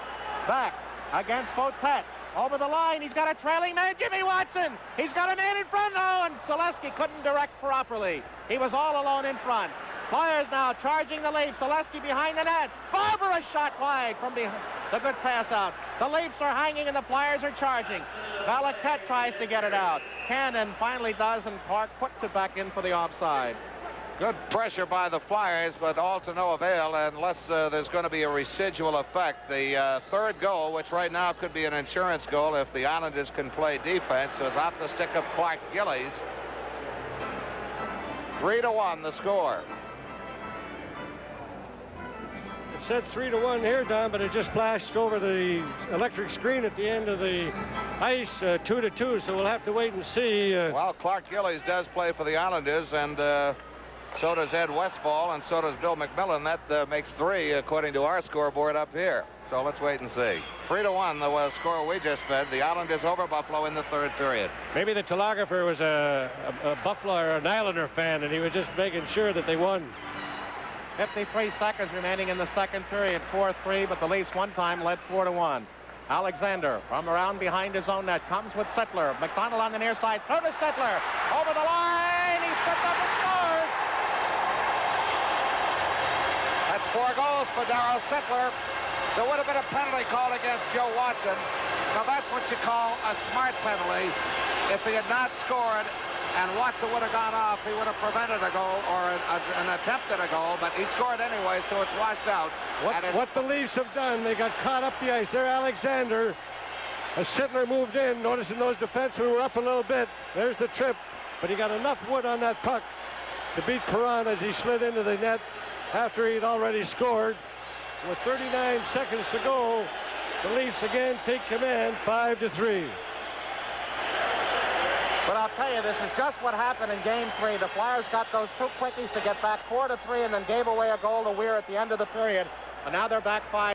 Back against Potet. Over the line, he's got a trailing man, Jimmy Watson. He's got a man in front now, and Selesky couldn't direct properly. He was all alone in front. Flyers now charging the Leafs. Selesky behind the net. Barber a shot wide from the good pass out. The Leafs are hanging and the Flyers are charging. Valaket tries to get it out. Cannon finally does, and Clark puts it back in for the offside. Good pressure by the Flyers, but all to no avail unless there's going to be a residual effect. The third goal, which right now could be an insurance goal if the Islanders can play defense, was off the stick of Clark Gillies. 3-1 the score. It said 3-1 here, Don, but it just flashed over the electric screen at the end of the ice, 2-2, so we'll have to wait and see. Well, Clark Gillies does play for the Islanders, and so does Ed Westfall, and so does Bill McMillan. That makes 3 according to our scoreboard up here. So let's wait and see. 3-1 the score we just fed. The Islanders over Buffalo in the third period. Maybe the telegrapher was a Buffalo or an Islander fan, and he was just making sure that they won. 53 seconds remaining in the second period, 4-3, but the Leafs one time led 4-1. Alexander from around behind his own net comes with Sittler. McDonald on the near side, throw to Sittler. Over the line, he stepped up and scores. That's 4 goals for Darryl Sittler. There would have been a penalty called against Joe Watson. Now that's what you call a smart penalty. If he had not scored and Watson would have gone off, he would have prevented a goal or an attempt at a goal, but he scored anyway, so it's washed out. What the Leafs have done, they got caught up the ice there. Alexander, as Sittler moved in, noticing those defensemen were up a little bit. There's the trip, but he got enough wood on that puck to beat Perron as he slid into the net after he'd already scored. With 39 seconds to go, the Leafs again take command, 5-3. But I'll tell you, this is just what happened in Game 3. The Flyers got those 2 quickies to get back 4-3 and then gave away a goal to Weir at the end of the period. And now they're back 5.